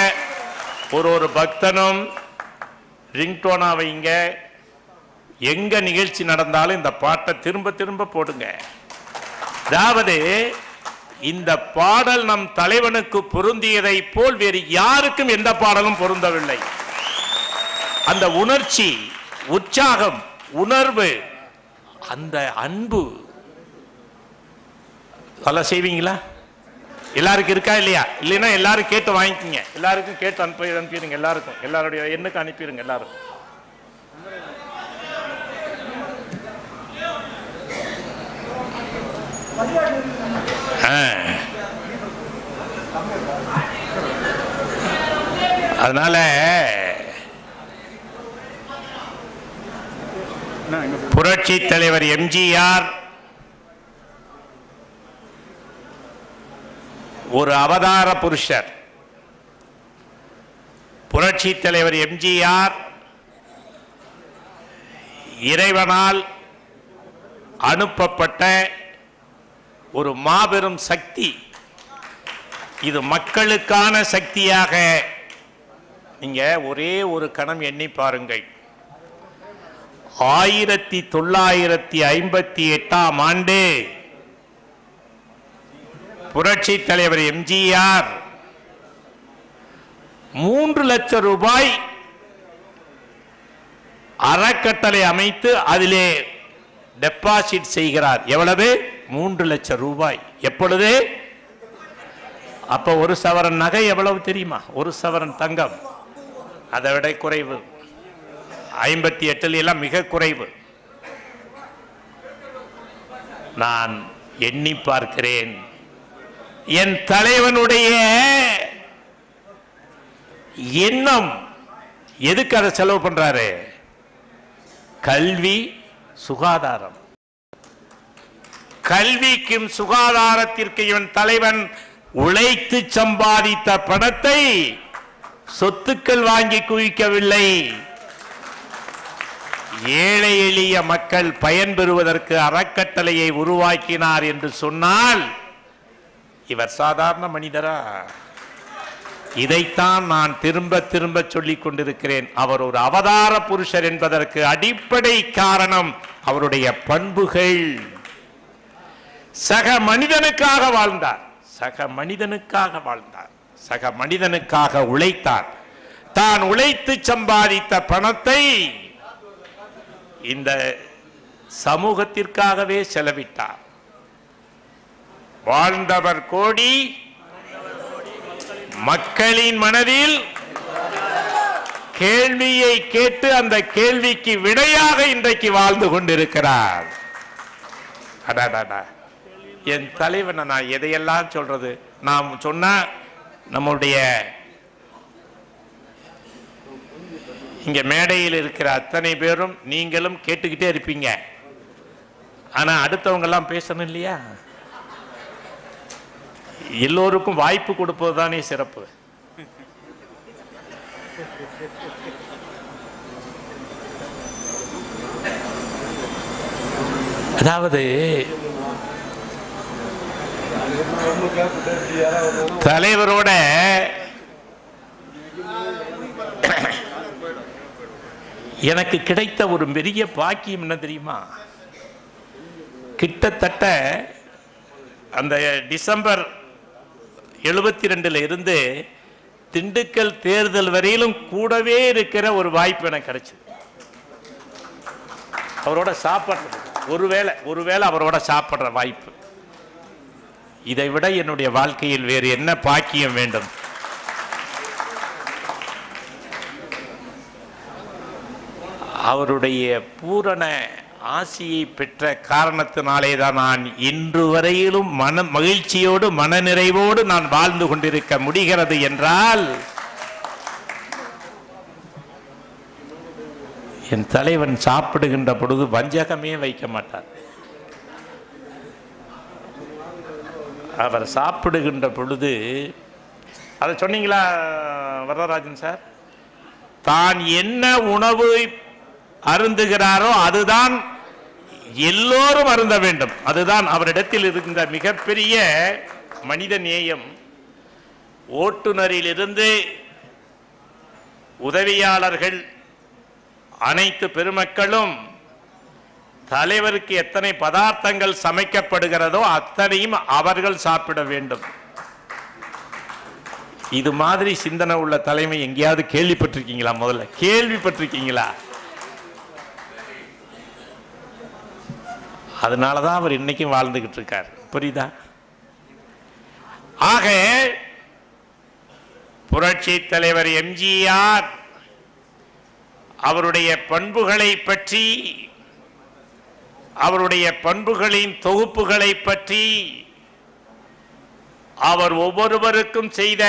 S3: ஒரு பக்தனும் ரிங்டோனா வைங்க. எங்க நிகழ்ச்சி நடந்தாலும் இந்த பாட்டை திரும்ப திரும்ப போடுங்க. அதாவது இந்த பாடல் நம் தலைவனுக்கு பொருந்தியதை போல் வேறு யாருக்கும் எந்த பாடலும் பொருந்தவில்லை. அந்த உணர்ச்சி, உற்சாகம், உணர்வு, அந்த அன்பு அதெல்லாம் செய்வீங்களா? எல்லாருக்கும் இருக்கா இல்லையா? இல்லைன்னா எல்லாரும் கேட்டு வாங்கிக்கோங்க. எல்லாருக்கும் கேட்டு அனுப்பிடுங்க. எல்லாருக்கும் எல்லாருடைய எண்ணுக்கு அனுப்பிடுங்க. எல்லாரும் அதனால புரட்சி தலைவர் எம்ஜிஆர் ஒரு அவதார புருஷர். புரட்சி தலைவர் எம்ஜிஆர் இறைவனால் அனுப்பப்பட்ட ஒரு மாபெரும் சக்தி. இது மக்களுக்கான சக்தியாக நீங்க ஒரே ஒரு கணம் எண்ணி பாருங்கள். 1958ஆம் ஆண்டு புரட்சி தலைவர் எம்ஜிஆர் 3 லட்சம் ரூபாய் அறக்கட்டளை அமைத்து அதிலே டெபாசிட் செய்கிறார். எவ்வளவு? 3 லட்சம் ரூபாய். எப்பொழுது? அப்ப ஒரு சவரன் நகை எவ்வளவு தெரியுமா? ஒரு சவரன் தங்கம் அதை விட குறைவு. 58 எல்லாம் மிக குறைவு. நான் எண்ணி பார்க்கிறேன், என் தலைவனுடைய எண்ணம் எதுக்கு அதை செலவு பண்றாரு? கல்வி, சுகாதாரம். கல்விக்கும் சுகாதாரத்திற்கு இவன் தலைவன் உழைத்து சம்பாதித்த பணத்தை சொத்துக்கள் வாங்கி குவிக்கவில்லை. ஏழை எளிய மக்கள் பயன்பெறுவதற்கு அறக்கட்டளையை உருவாக்கினார் என்று சொன்னால் இவர் சாதாரண மனிதரா? இதைத்தான் நான் திரும்ப திரும்ப சொல்லிக் கொண்டிருக்கிறேன். அவர் ஒரு அவதார புருஷர் என்பதற்கு அடிப்படை காரணம் அவருடைய பண்புகள். சக மனிதனுக்காக வாழ்ந்தார், சக மனிதனுக்காக வாழ்ந்தார், சக மனிதனுக்காக உழைத்தார். தான் உழைத்து சம்பாதித்த பணத்தை இந்த சமூகத்திற்காகவே செலவிட்டார். வாழ்ந்தவர் கோடி, மக்களின் மனதில் கேள்வியை கேட்டு அந்த கேள்விக்கு விடையாக இன்றைக்கு வாழ்ந்து கொண்டிருக்கிறார். என் தலைவனை நான் எதையெல்லாம் சொல்றது? நாம் சொன்னா நம்முடைய இங்க மேடையில் இருக்கிற அத்தனை பேரும் நீங்களும் கேட்டுக்கிட்டே இருப்பீங்க. ஆனா அடுத்தவங்க எல்லாம் பேசணும் இல்லையா? எல்லோருக்கும் வாய்ப்பு கொடுப்பது தானே சிறப்பு. அதாவது தலைவரோட எனக்கு கிடைத்த ஒரு பெரிய பாக்கியம் என்ன தெரியுமா? கிட்டத்தட்ட அந்த டிசம்பர் 72 இருந்து திண்டுக்கல் தேர்தல் வரையிலும் கூடவே இருக்கிற ஒரு வாய்ப்பு எனக்கு கிடைச்சது. அவரோட சாப்பிட்றது, ஒருவேளை அவரோட சாப்பிட்ற வாய்ப்பு. இதை விட என்னுடைய வாழ்க்கையில் வேறு என்ன பாக்கியம் வேண்டும்? அவருடைய பூரண ஆசியை பெற்ற காரணத்தினாலே தான் நான் இன்று வரையிலும் மகிழ்ச்சியோடு மனநிறைவோடு நான் வாழ்ந்து கொண்டிருக்க முடிகிறது என்றால் என் தலைவன் சாப்பிடுகின்ற பொழுது வஞ்சகமே வைக்க மாட்டார். அவர் சாப்பிடுகின்ற பொழுது அதை சொன்னீங்களா வரதராஜன் சார்? தான் என்ன உணவு அருந்துகிறாரோ அதுதான் எல்லோரும் அருந்த வேண்டும். அதுதான் அவரிடத்தில் இருந்த மிகப்பெரிய மனித நேயம். ஓட்டுநரிலிருந்து உதவியாளர்கள் அனைத்து பெருமக்களும் தலைவருக்கு எத்தனை பதார்த்தங்கள் சமைக்கப்படுகிறதோ அத்தனையும் அவர்கள் சாப்பிட வேண்டும். இது மாதிரி சிந்தனை உள்ள தலைமை எங்கேயாவது கேள்விப்பட்டிருக்கீங்களா? முதல்ல கேள்விப்பட்டிருக்கீங்களா? அதனாலதான் அவர் இன்னைக்கும் வாழ்ந்துகிட்டு இருக்கார். புரியுதா? ஆக புரட்சி தலைவர் எம்ஜிஆர் அவருடைய பண்புகளை பற்றி, அவருடைய பண்புகளின் தொகுப்புகளை பற்றி, அவர் ஒவ்வொருவருக்கும் செய்த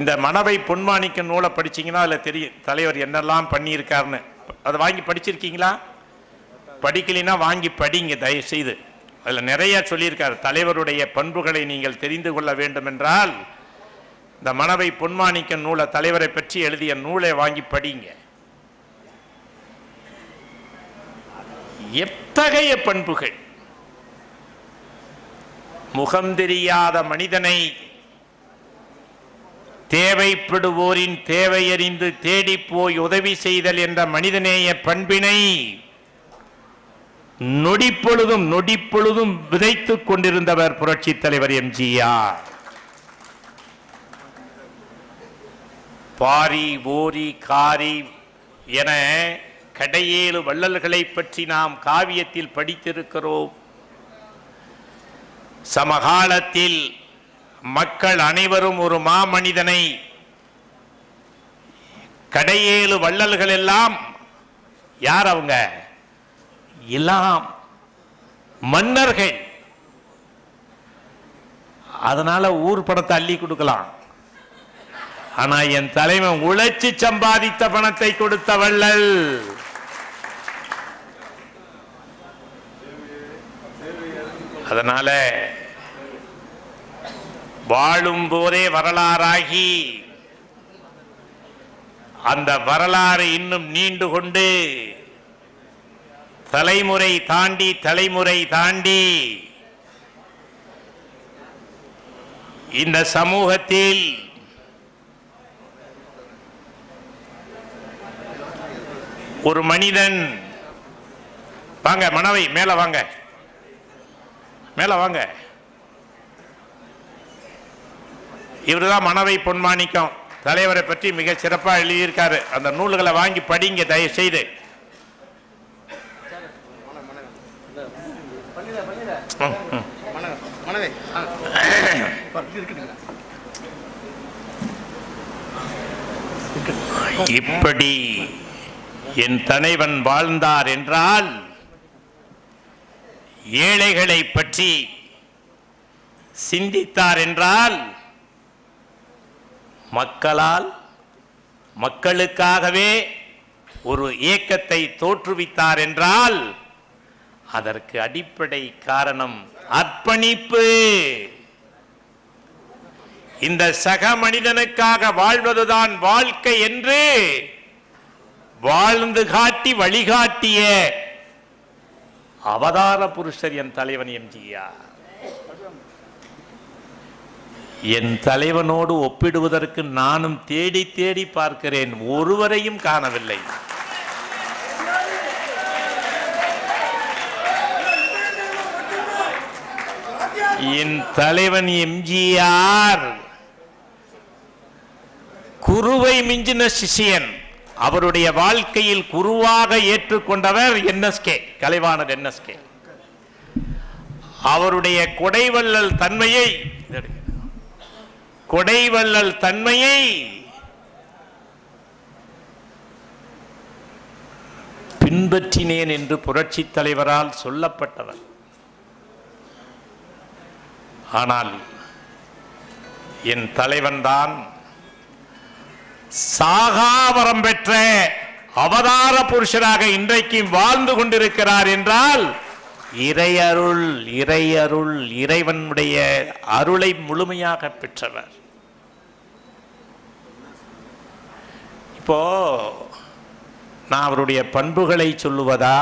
S3: இந்த மனவை பொன்மாணிக்க நூலை படிச்சீங்கன்னா அதுல தெரியும் தலைவர் என்னெல்லாம் பண்ணியிருக்காருன்னு. அதை வாங்கி படிச்சிருக்கீங்களா? படிக்கலைன்னா வாங்கி படிங்க தயவு செய்து. அதில் நிறைய சொல்லியிருக்கார். தலைவருடைய பண்புகளை நீங்கள் தெரிந்து கொள்ள வேண்டும் என்றால் இந்த மனவை பொன்மாணிக்க நூலை, தலைவரை பற்றி எழுதிய நூலை வாங்கி படிங்க. எத்தகைய பண்புகள்! முகம் தெரியாத மனிதனை தேவைப்படுவோரின் தேவையறிந்து தேடி போய் உதவி செய்தல் என்ற மனிதநேய பண்பினை நொடிப்பொழுதும் விதைத்துக் கொண்டிருந்தவர் புரட்சி தலைவர் எம்ஜிஆர். பாரி ஓரி காரி என கடையேழு வள்ளல்களை பற்றி நாம் காவியத்தில் படித்திருக்கிறோம். சமகாலத்தில் மக்கள் அனைவரும் ஒரு மாமனிதனை, கடையேழு வள்ளல்கள் எல்லாம் யார்? அவங்க எல்லாம் மன்னர்கள். அதனால ஊர் பணத்தை அள்ளி கொடுக்கலாம். ஆனா என் தலைவன் உழைச்சி சம்பாதித்த பணத்தை கொடுத்த வள்ளல். அதனால வாழும் போதே வரலாறாகி அந்த வரலாறு இன்னும் நீண்டு கொண்டு தலைமுறை தாண்டி இந்த சமூகத்தில் ஒரு மனிதன், வாங்க மனவை மேல வாங்க, மேல வாங்க. இவருதான் மனவை பொன்மாணிக்கம். தலைவரை பற்றி மிக சிறப்பாக எழுதியிருக்காரு. அந்த நூல்களை வாங்கி படிங்க தயவு செய்து. இப்படி என் தலைவன் வாழ்ந்தார் என்றால் ஏழைகளை பற்றி சிந்தித்தார் என்றால் மக்களுக்காகவே ஒரு இயக்கத்தை தோற்றுவித்தார் என்றால் அதற்கு அடிப்படை காரணம் அர்ப்பணிப்பு. இந்த சக மனிதனுக்காக வாழ்வதுதான் வாழ்க்கை என்று வாழ்ந்து காட்டி வழிகாட்டிய அவதார புருஷர் என் தலைவன் எம்ஜிஆர். என் தலைவனோடு ஒப்பிடுவதற்கு நானும் தேடி தேடி பார்க்கிறேன், ஒருவரையும் காணவில்லை. என் தலைவன் எம்ஜிஆர் குருவை மிஞ்சின சிஷியன். அவருடைய வாழ்க்கையில் குருவாக ஏற்றுக்கொண்டவர் என்எஸ்கே, கலைவாணர் என்எஸ்கே. அவருடைய கொடைவள்ளல் தன்மையை பின்பற்றினேன் என்று புரட்சி தலைவரால் சொல்லப்பட்டவர். ஆனால் என் தலைவன்தான் சாகாவரம் பெற்ற அவதார புருஷராக இன்றைக்கும் வாழ்ந்து கொண்டிருக்கிறார் என்றால் இறைவனுடைய அருளை முழுமையாக பெற்றவர். இப்போ நான் அவருடைய பண்புகளை சொல்லுவதா,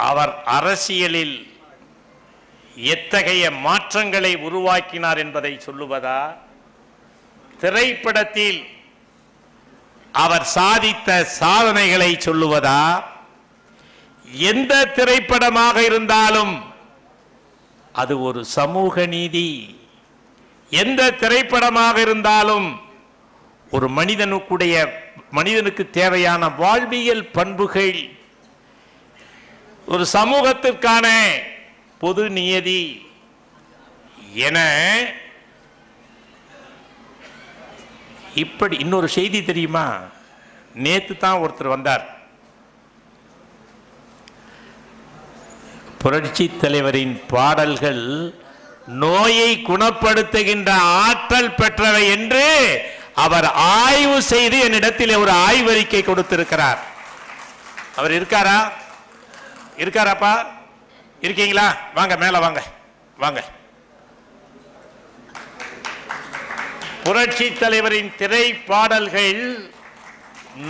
S3: அவர் அரசியலில் எத்தகைய மாற்றங்களை உருவாக்கினார் என்பதை சொல்லுவதா, திரைப்படத்தில் அவர் சாதித்த சாதனைகளை சொல்லுவதா, எந்த திரைப்படமாக இருந்தாலும் அது ஒரு சமூக நீதி, எந்த திரைப்படமாக இருந்தாலும் ஒரு மனிதனுக்கு தேவையான வாழ்வியல் பண்புகள், ஒரு சமூகத்திற்கான பொது நியதி என இப்படி. இன்னொரு செய்தி தெரியுமா? நேத்து தான் ஒருத்தர் வந்தார். புரட்சி தலைவரின் பாடல்கள் நோயை குணப்படுத்துகின்ற ஆற்றல் பெற்றவை என்று அவர் ஆய்வு செய்து என்னிடத்தில் ஒரு ஆய்வறிக்கை கொடுத்திருக்கிறார். அவர் இருக்காராப்பா? இருக்கீங்களா? வாங்க, மேல வாங்க, வாங்க. புரட்சி தலைவரின் திரைப்பாடல்கள்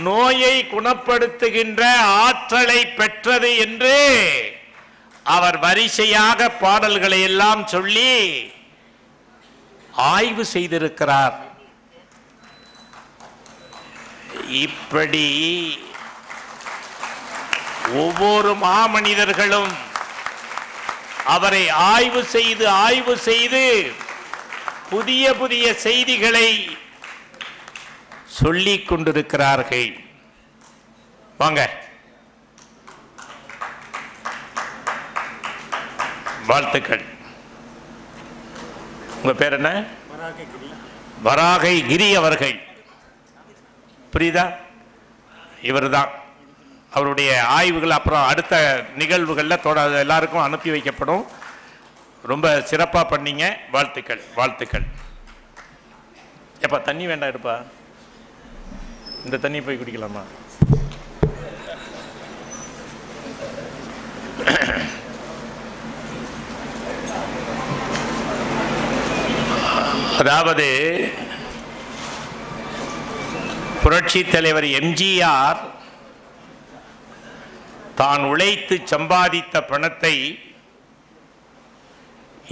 S3: நோயை குணப்படுத்துகின்ற ஆற்றலை பெற்றது என்று அவர் வரிசையாக பாடல்களை எல்லாம் சொல்லி ஆய்வு செய்திருக்கிறார். இப்படி ஒவ்வொரு மாமனிதர்களும் அவரை ஆய்வு செய்து புதிய புதிய செய்திகளை சொல்லிக் கொண்டிருக்கிறார்கள். வாங்க, வாழ்த்துக்கள். உங்க பேர் என்ன? வராகை கிரி அவர்கள். புரியுதா? இவர்தான். அவருடைய ஆய்வுகள் அப்புறம் அடுத்த நிகழ்வுகளில் எல்லாருக்கும் அனுப்பி வைக்கப்படும். ரொம்ப சிறப்பாக பண்ணீங்க. வாழ்த்துக்கள், வாழ்த்துக்கள். எப்பா தண்ணி வேண்டாம், எடுப்பா. இந்த தண்ணி போய் குடிக்கலாமா? அதாவது புரட்சி தலைவர் எம்ஜிஆர் தான் உழைத்து சம்பாதித்த பணத்தை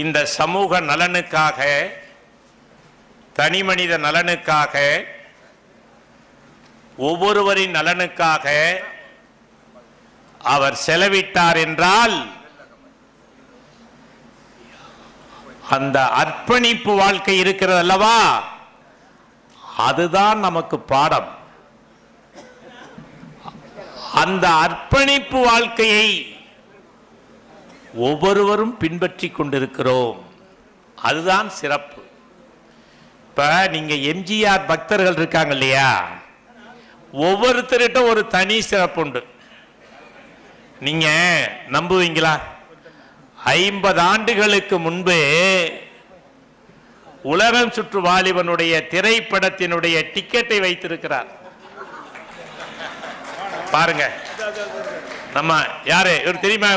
S3: இந்த சமூக நலனுக்காக, தனிமனித நலனுக்காக, ஒவ்வொருவரின் நலனுக்காக அவர் செலவிட்டார் என்றால் அந்த அர்ப்பணிப்பு வாழ்க்கை இருக்கிறது அல்லவா, அதுதான் நமக்கு பாடம். அந்த அர்ப்பணிப்பு வாழ்க்கையை ஒவ்வொருவரும் பின்பற்றி கொண்டிருக்கிறோம். அதுதான் சிறப்பு. இப்ப நீங்க எம்ஜிஆர் பக்தர்கள் இருக்காங்க இல்லையா, ஒவ்வொருத்தருகிட்ட ஒரு தனி சிறப்பு உண்டு. நீங்க நம்புவீங்களா? 50 ஆண்டுகளுக்கு முன்பு உலகம் சுற்று வாலிபனுடைய திரைப்படத்தினுடைய டிக்கெட்டை வைத்திருக்கிறார். பாருங்க, நம்ம யாரு இவர் தெரியுமா?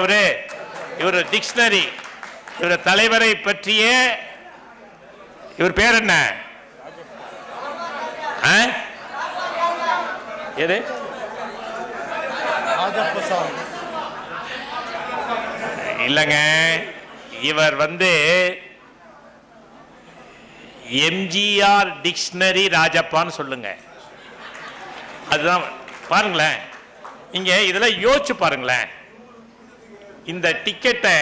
S3: இவர் டிக்ஷனரி, இவர் தலைவரை பற்றிய, இவர் பேர் என்ன? எது? இல்லங்க, இவர் எம்ஜிஆர் டிக்ஷனரி ராஜப்பான்னு சொல்லுங்க. அதுதான். பாருங்களேன், இங்க இதெல்லாம் யோசிச்சு பாருங்களேன். இந்த டிக்கெட்டை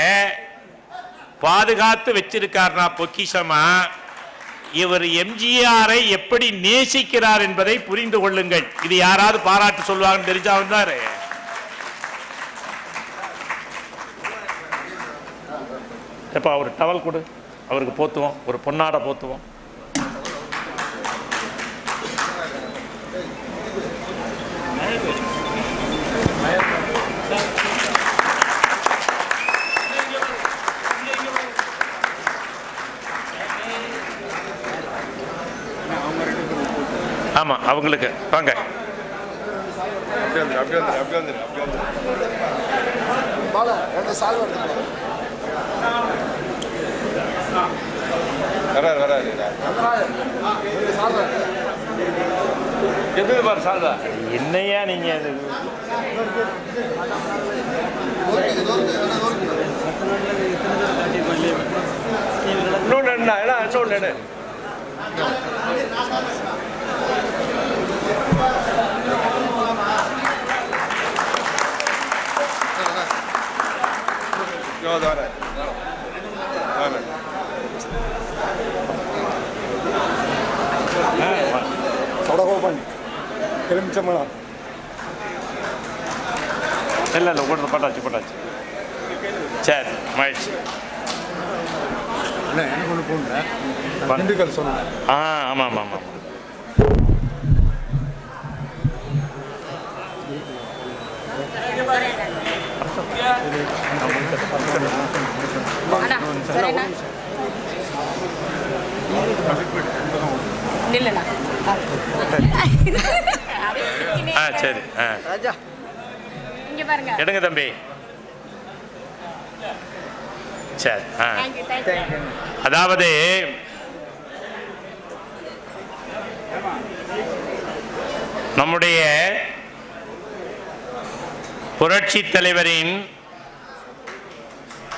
S3: பாதுகாத்து வச்சிருக்காருனா பொக்கிஷமா, இவர் எம்ஜிஆரை எப்படி நேசிக்கிறார் என்பதை புரிந்து கொள்ளுங்கள். இது யாராவது பாராட்டு சொல்லுவாங்கன்னு தெரிஞ்சா வந்தாரு. எப்ப ஒரு டவல் கொடு, அவருக்கு போத்துவோம், ஒரு பொன்னாடை போத்துவோம். ஆமா, அவங்களுக்கு வாங்க. என்னையா நீங்க இல்ல இல்ல போட்டு போட்டாச்சு. சரி, மகிழ்ச்சி.
S2: எனக்கு ஒன்று போடுறேன், திண்டுக்கல் சொன்னேன்.
S3: ஆமா ஆமா ஆமா. சரி, எடுங்க தம்பி. சரி. அதாவது நம்முடைய புரட்சி தலைவரின்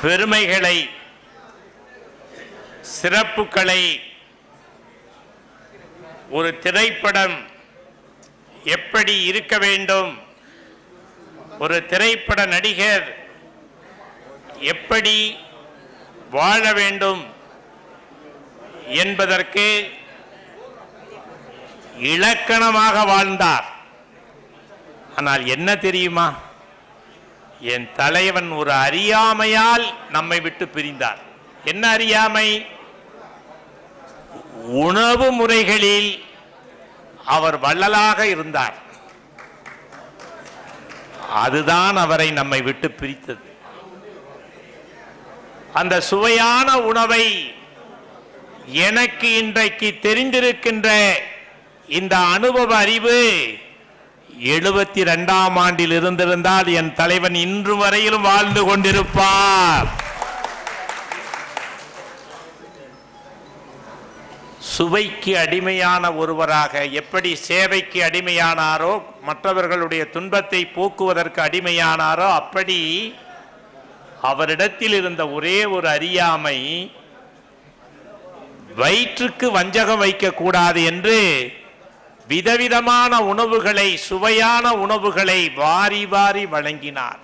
S3: பெருமைகளை, சிறப்புகளை ஒரு திரைப்படம் எப்படி இருக்க வேண்டும், ஒரு திரைப்பட நடிகர் எப்படி வாழ வேண்டும் என்பதற்கு இலக்கணமாக வாழ்ந்தார். ஆனால் என்ன தெரியுமா, என் தலைவன் ஒரு அறியாமையால் நம்மை விட்டு பிரிந்தார். என்ன அறியாமை? உணவு முறைகளில் அவர் வள்ளலாக இருந்தார். அதுதான் அவரை நம்மை விட்டு பிரித்தது. அந்த சுவையான உணவை எனக்கு இன்றைக்கு தெரிந்திருக்கின்ற இந்த அனுபவ அறிவு 72ஆம் ஆண்டில் இருந்திருந்தால் என் தலைவன் இன்று வரையிலும் வாழ்ந்து கொண்டிருப்பார். சுவைக்கு அடிமையான ஒருவராக எப்படி சேவைக்கு அடிமையானாரோ, மற்றவர்களுடைய துன்பத்தை போக்குவதற்கு அடிமையானாரோ, அப்படி அவரிடத்தில் இருந்த ஒரே ஒரு அறியாமை, வயிற்றுக்கு வஞ்சகம் வைக்கக்கூடாது என்று விதவிதமான உணவுகளை, சுவையான உணவுகளை வாரி வாரி வழங்கினார்.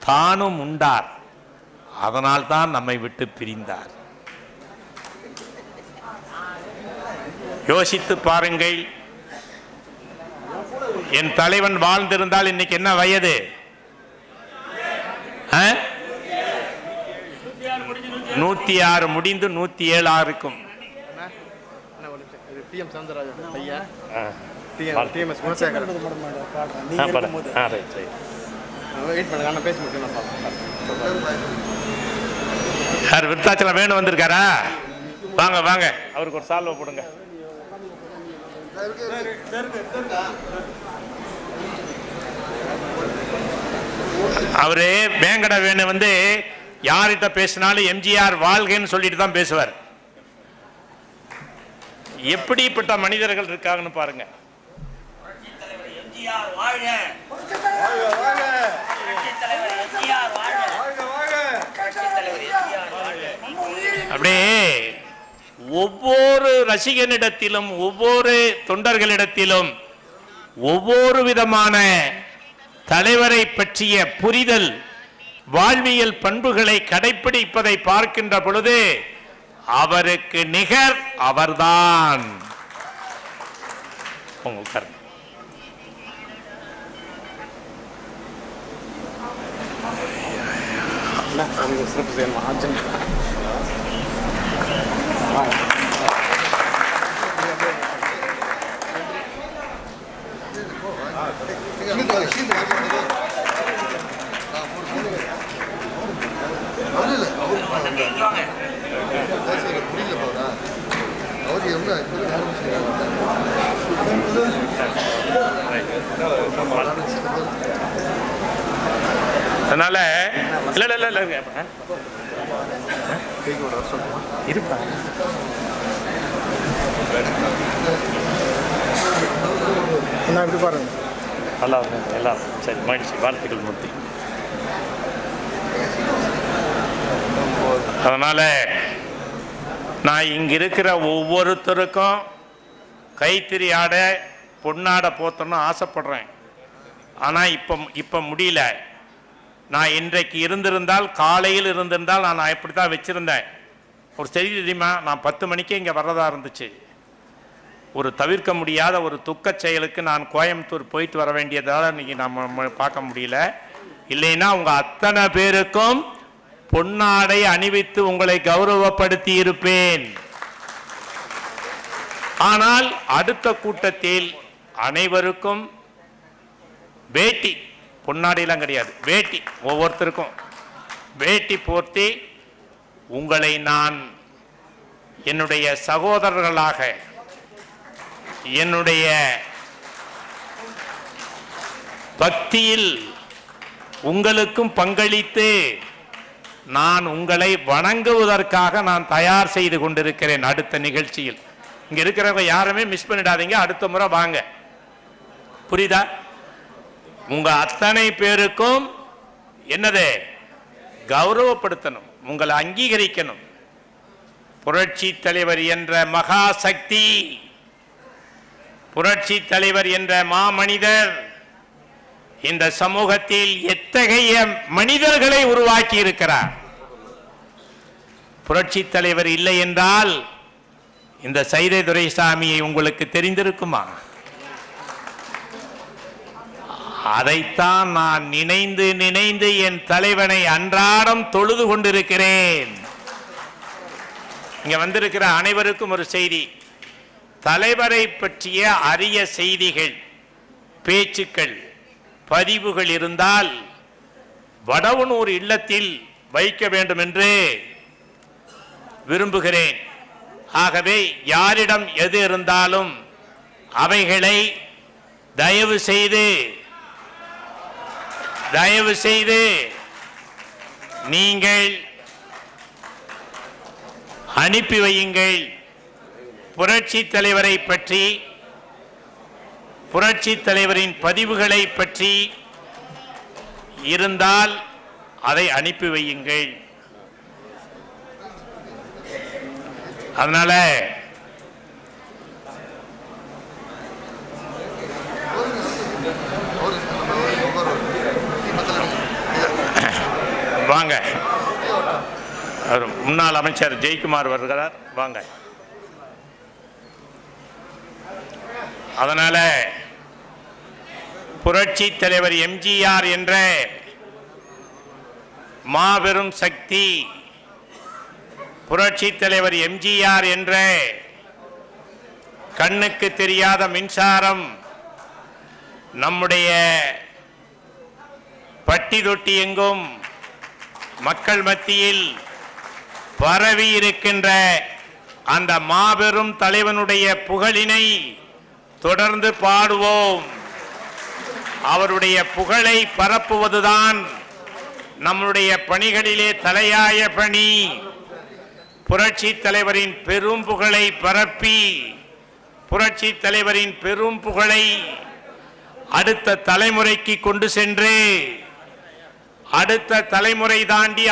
S3: தானும் உண்டார். அதனால் தான் நம்மை விட்டு பிரிந்தார். யோசித்து பாருங்கள். என் தலைவன் வாழ்ந்திருந்தால் இன்னைக்கு என்ன வயது? 106 முடிந்து 107 இருக்கும். விருத்தாச்சலம் வேணும் வந்திருக்காரா? வாங்க வாங்க, அவருக்கு ஒரு சால்வை போடுங்க. அவரு வேங்கட வேணு வந்து யார்கிட்ட பேசினாலும் எம்ஜிஆர் வாழ்கன்னு சொல்லிட்டு தான் பேசுவார். எப்படிப்பட்ட மனிதர்கள் இருக்காங்கன்னு பாருங்க. அப்படியே ஒவ்வொரு ரசிகனிடத்திலும், ஒவ்வொரு தொண்டர்களிடத்திலும் ஒவ்வொரு விதமான தலைவரை பற்றிய புரிதல், வாழ்வியல் பண்புகளை கடைபிடிப்பதை பார்க்கின்ற பொழுது அவருக்கு நிகர் அவர்தான். அதனால
S2: பாருங்க.
S3: நல்லா எல்லாம் சரி, மகிழ்ச்சி, வாழ்த்துக்கள் மூர்த்தி. அதனால நான் இங்க இருக்கிற ஒவ்வொருத்தருக்கும் கைத்திரி ஆடை, பொன்னாடை போத்தணும்னு ஆசைப்படுறேன். ஆனால் இப்போ முடியல. நான் இன்றைக்கு இருந்திருந்தால், காலையில் இருந்திருந்தால் நான் எப்படி தான் வச்சுருந்தேன். ஒரு செய்தி தெரியுமா, நான் 10 மணிக்கே இங்கே வர்றதா இருந்துச்சு. ஒரு தவிர்க்க முடியாத ஒரு துக்க செயலுக்கு நான் கோயம்புத்தூர் போயிட்டு வர வேண்டியதால் இன்னைக்கு நம்ம பார்க்க முடியல. இல்லைன்னா உங்கள் அத்தனை பேருக்கும் பொன்னாடை அணிவித்து உங்களை கௌரவப்படுத்தி இருப்பேன். ஆனால் அடுத்த கூட்டத்தில் அனைவருக்கும் வேட்டி, பொன்னாடையெல்லாம் கிடையாது, வேட்டி, ஒவ்வொருத்தருக்கும் வேட்டி போர்த்தி உங்களை நான் என்னுடைய சகோதரர்களாக, என்னுடைய பக்தியில் உங்களுக்கும் பங்களித்து நான் உங்களை வணங்குவதற்காக நான் தயார் செய்து கொண்டிருக்கிறேன். அடுத்த நிகழ்ச்சியில் இங்க இருக்கிறவங்க யாருமே மிஸ் பண்ணிடாதீங்க. அடுத்த முறை வாங்க. புரியுதா? உங்க அத்தனை பேருக்கும் என்னது கௌரவப்படுத்தணும், உங்களை அங்கீகரிக்கணும். புரட்சி தலைவர் என்ற மகா சக்தி, புரட்சி தலைவர் என்ற மாமனிதர் இந்த சமூகத்தில் எத்தகைய மனிதர்களை உருவாக்கி இருக்கிறார். புரட்சி தலைவர் இல்லை என்றால் இந்த சைதை துரைசாமியை உங்களுக்கு தெரிந்திருக்குமா? அதைத்தான் நான் நினைந்து நினைந்து என் தலைவனை அன்றாடம் தொழுது கொண்டிருக்கிறேன். இங்க வந்திருக்கிற அனைவருக்கும் ஒரு செய்தி. தலைவரை பற்றிய அரிய செய்திகள், பேச்சுக்கள், பதிவுகள் இருந்தால் வடவனூர் இல்லத்தில் வைக்க வேண்டும் என்று விரும்புகிறேன். ஆகவே யாரிடம் எது இருந்தாலும் அவைகளை தயவு செய்து நீங்கள் அனுப்பி வையுங்கள். புரட்சி தலைவரை பற்றி, புரட்சி தலைவரின் பதிவுகளை பற்றி இருந்தால் அதை அனுப்பி வையுங்கள். அதனால வாங்க, முன்னாள் அமைச்சர் ஜெயக்குமார் வருகிறார், வாங்க. அதனால புரட்சி தலைவர் எம்ஜிஆர் என்ற மாபெரும் சக்தி, புரட்சி தலைவர் எம்ஜிஆர் என்ற கண்ணுக்கு தெரியாத மின்சாரம் நம்முடைய பட்டி தொட்டி எங்கும் மக்கள் மத்தியில் பரவி இருக்கின்ற அந்த மாபெரும் தலைவனுடைய புகழினை தொடர்ந்து பாடுவோம். அவருடைய புகழை பரப்புவதுதான் நம்முடைய பணிகளிலே தலையாய பணி. புரட்சி தலைவரின் பெரும் புகழை பரப்பி, புரட்சி தலைவரின் பெரும் புகழை அடுத்த தலைமுறைக்கு கொண்டு சென்று, அடுத்த தலைமுறை தாண்டி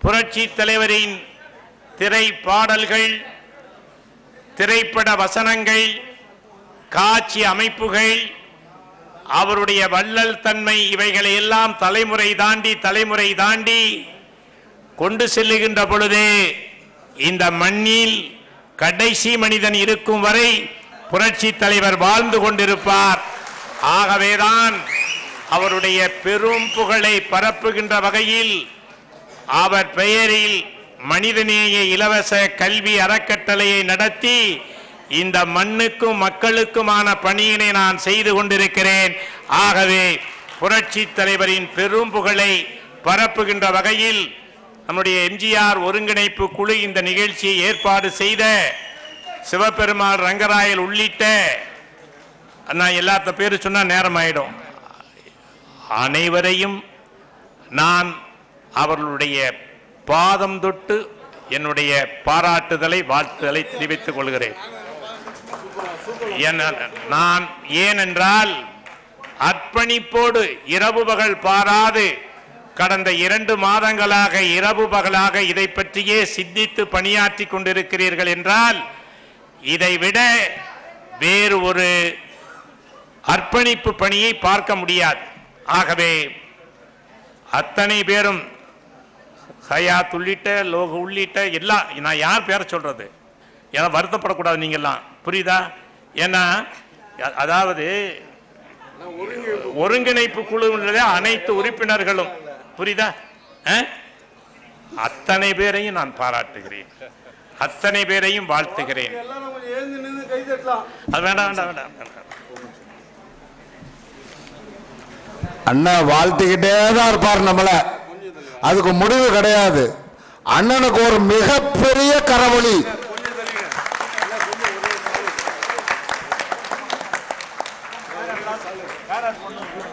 S3: புரட்சி தலைவரின் திரை பாடல்கள், திரைப்பட வசனங்கள், காட்சி அமைப்புகள், அவருடைய வள்ளல் தன்மை, இவைகளை எல்லாம் தலைமுறை தாண்டி கொண்டு செல்லுகின்ற பொழுது இந்த மண்ணில் கடைசி மனிதன் இருக்கும் வரை புரட்சி தலைவர் வாழ்ந்து கொண்டிருப்பார். ஆகவேதான் அவருடைய பெரும் புகழை பரப்புகின்ற வகையில் அவர் பெயரில் மனிதநேய இலவச கல்வி அறக்கட்டளையை நடத்தி இந்த மண்ணுக்கும் மக்களுக்குமான பணியினை நான் செய்து கொண்டிருக்கிறேன். ஆகவே புரட்சி தலைவரின் பெரும் புகழை பரப்புகின்ற வகையில் நம்முடைய எம்ஜிஆர் ஒருங்கிணைப்பு குழு இந்த நிகழ்ச்சியை ஏற்பாடு செய்த சிவபெருமாள், ரங்கராயல் உள்ளிட்ட, நான் எல்லாத்த பேரு சொன்னா நேரம் ஆயிடும், அனைவரையும் நான் அவர்களுடைய பாதம் தொட்டு என்னுடைய பாராட்டுதலை, வாழ்த்துதலை தெரிவித்துக் கொள்கிறேன். நான் ஏனென்றால் அர்ப்பணிப்போடு இரவு பகல் பாராது கடந்த 2 மாதங்களாக இரவு பகலாக இதை பற்றியே சிந்தித்து பணியாற்றி கொண்டிருக்கிறீர்கள் என்றால் இதைவிட வேறு ஒரு அர்ப்பணிப்பு பணியை பார்க்க முடியாது. ஆகவே அத்தனை பேரும், ஹயாத் உள்ளிட்ட, லோக உள்ளிட்ட எல்லாம், நான் யார் பேரை சொல்றது, ஏன்னா வருத்தப்படக்கூடாது நீங்கெல்லாம், புரியுதா? ஏன்னா அதாவது ஒருங்கிணைப்பு குழுவில் அனைத்து உறுப்பினர்களும், புரியுதா, அத்தனை பேரையும் நான் பாராட்டுகிறேன், அத்தனை பேரையும் வாழ்த்துகிறேன். அது வேண்டாம் வேண்டாம் வேண்டாம் வேண்டாம்.
S6: அண்ணா வாழ்த்துக்கிட்டே தான் இருப்பார் நம்மள, அதுக்கு முடிவு கிடையாது. அண்ணனுக்கு ஒரு மிகப்பெரிய கரவொலி.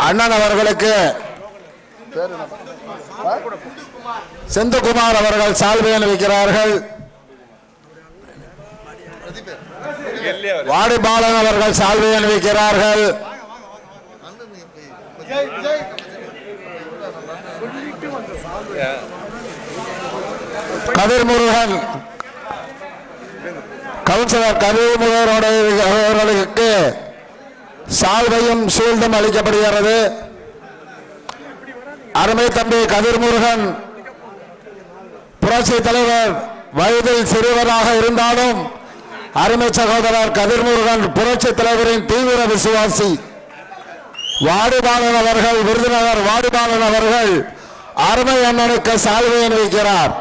S6: அண்ணன் அவர்களுக்கு செந்தகுமார் அவர்கள் சால்வை அணிவிக்கிறார்கள். வாடிபாலன் அவர்கள் சால்வை அணிவிக்கிறார்கள். கதிர்முருகன் கவுன்சிலர் கதிர்முருகன் அவர்களுக்கு சால்வையும் ஷீல்டும் அளிக்கப்படுகிறது. அருமை தம்பி கதிர்முருகன் புரட்சி தலைவர் வயதில் சிறுவராக இருந்தாலும் அருமை சகோதரர் கதிர்முருகன் புரட்சி தலைவரின் தீவிர விசுவாசி. வாடிபாலன் அவர்கள் விருதுநகர் வாடிபாலன் அவர்கள் அருமை அண்ணனுக்கு சால்வை அணிவிக்கிறார்.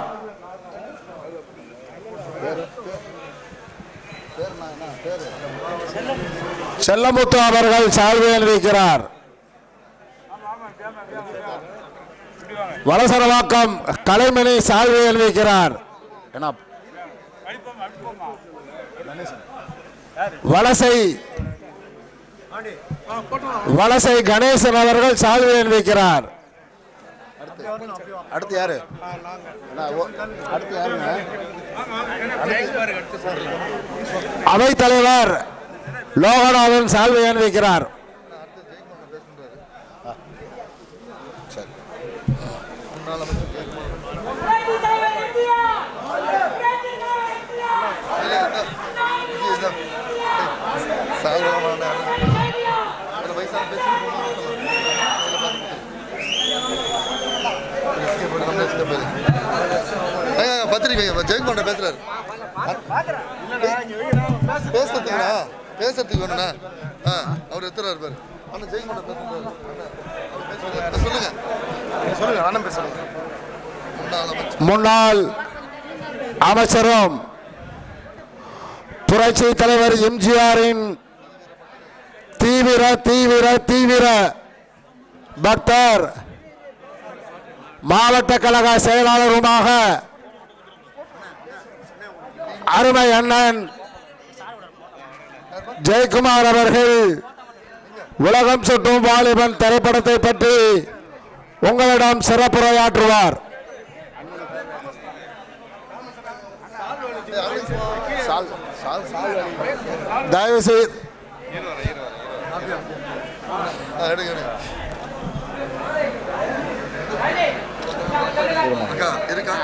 S6: செல்லமுத்து அவர்கள் சால்வை அணிவிக்கிறார். வலசரவாக்கம் கலைமணி சால்வை அணிவிக்கிறார். வலசை கணேசன் அவர்கள் சால்வை அணிவிக்கிறார். அடுத்து யாரு? அவைத் தலைவர் லோகநாதன் சால்வை அணிவிக்கிறார்.
S7: பத்திரிக்கை ஜெயக்குமார் பேசுறாரு. பேசுறதுக்கு வேணுண்ணா. அவர் எத்தனாரு பேர்? சொல்லுங்க அண்ணன் பேசுறேன்.
S6: முன்னாள் அமைச்சரும் புரட்சி தலைவர் எம்ஜிஆரின் தீவிர தீவிர தீவிர பக்தர் மாவட்ட கழக செயலாளருமாக அருமை அண்ணன் ஜெயக்குமார் அவர்கள் உலகம் சுற்றும் வாலிபன் திரைப்படத்தை பற்றி உங்களிடம் சிறப்புரையாற்றுவார். தயவு செய்து
S7: இருக்கா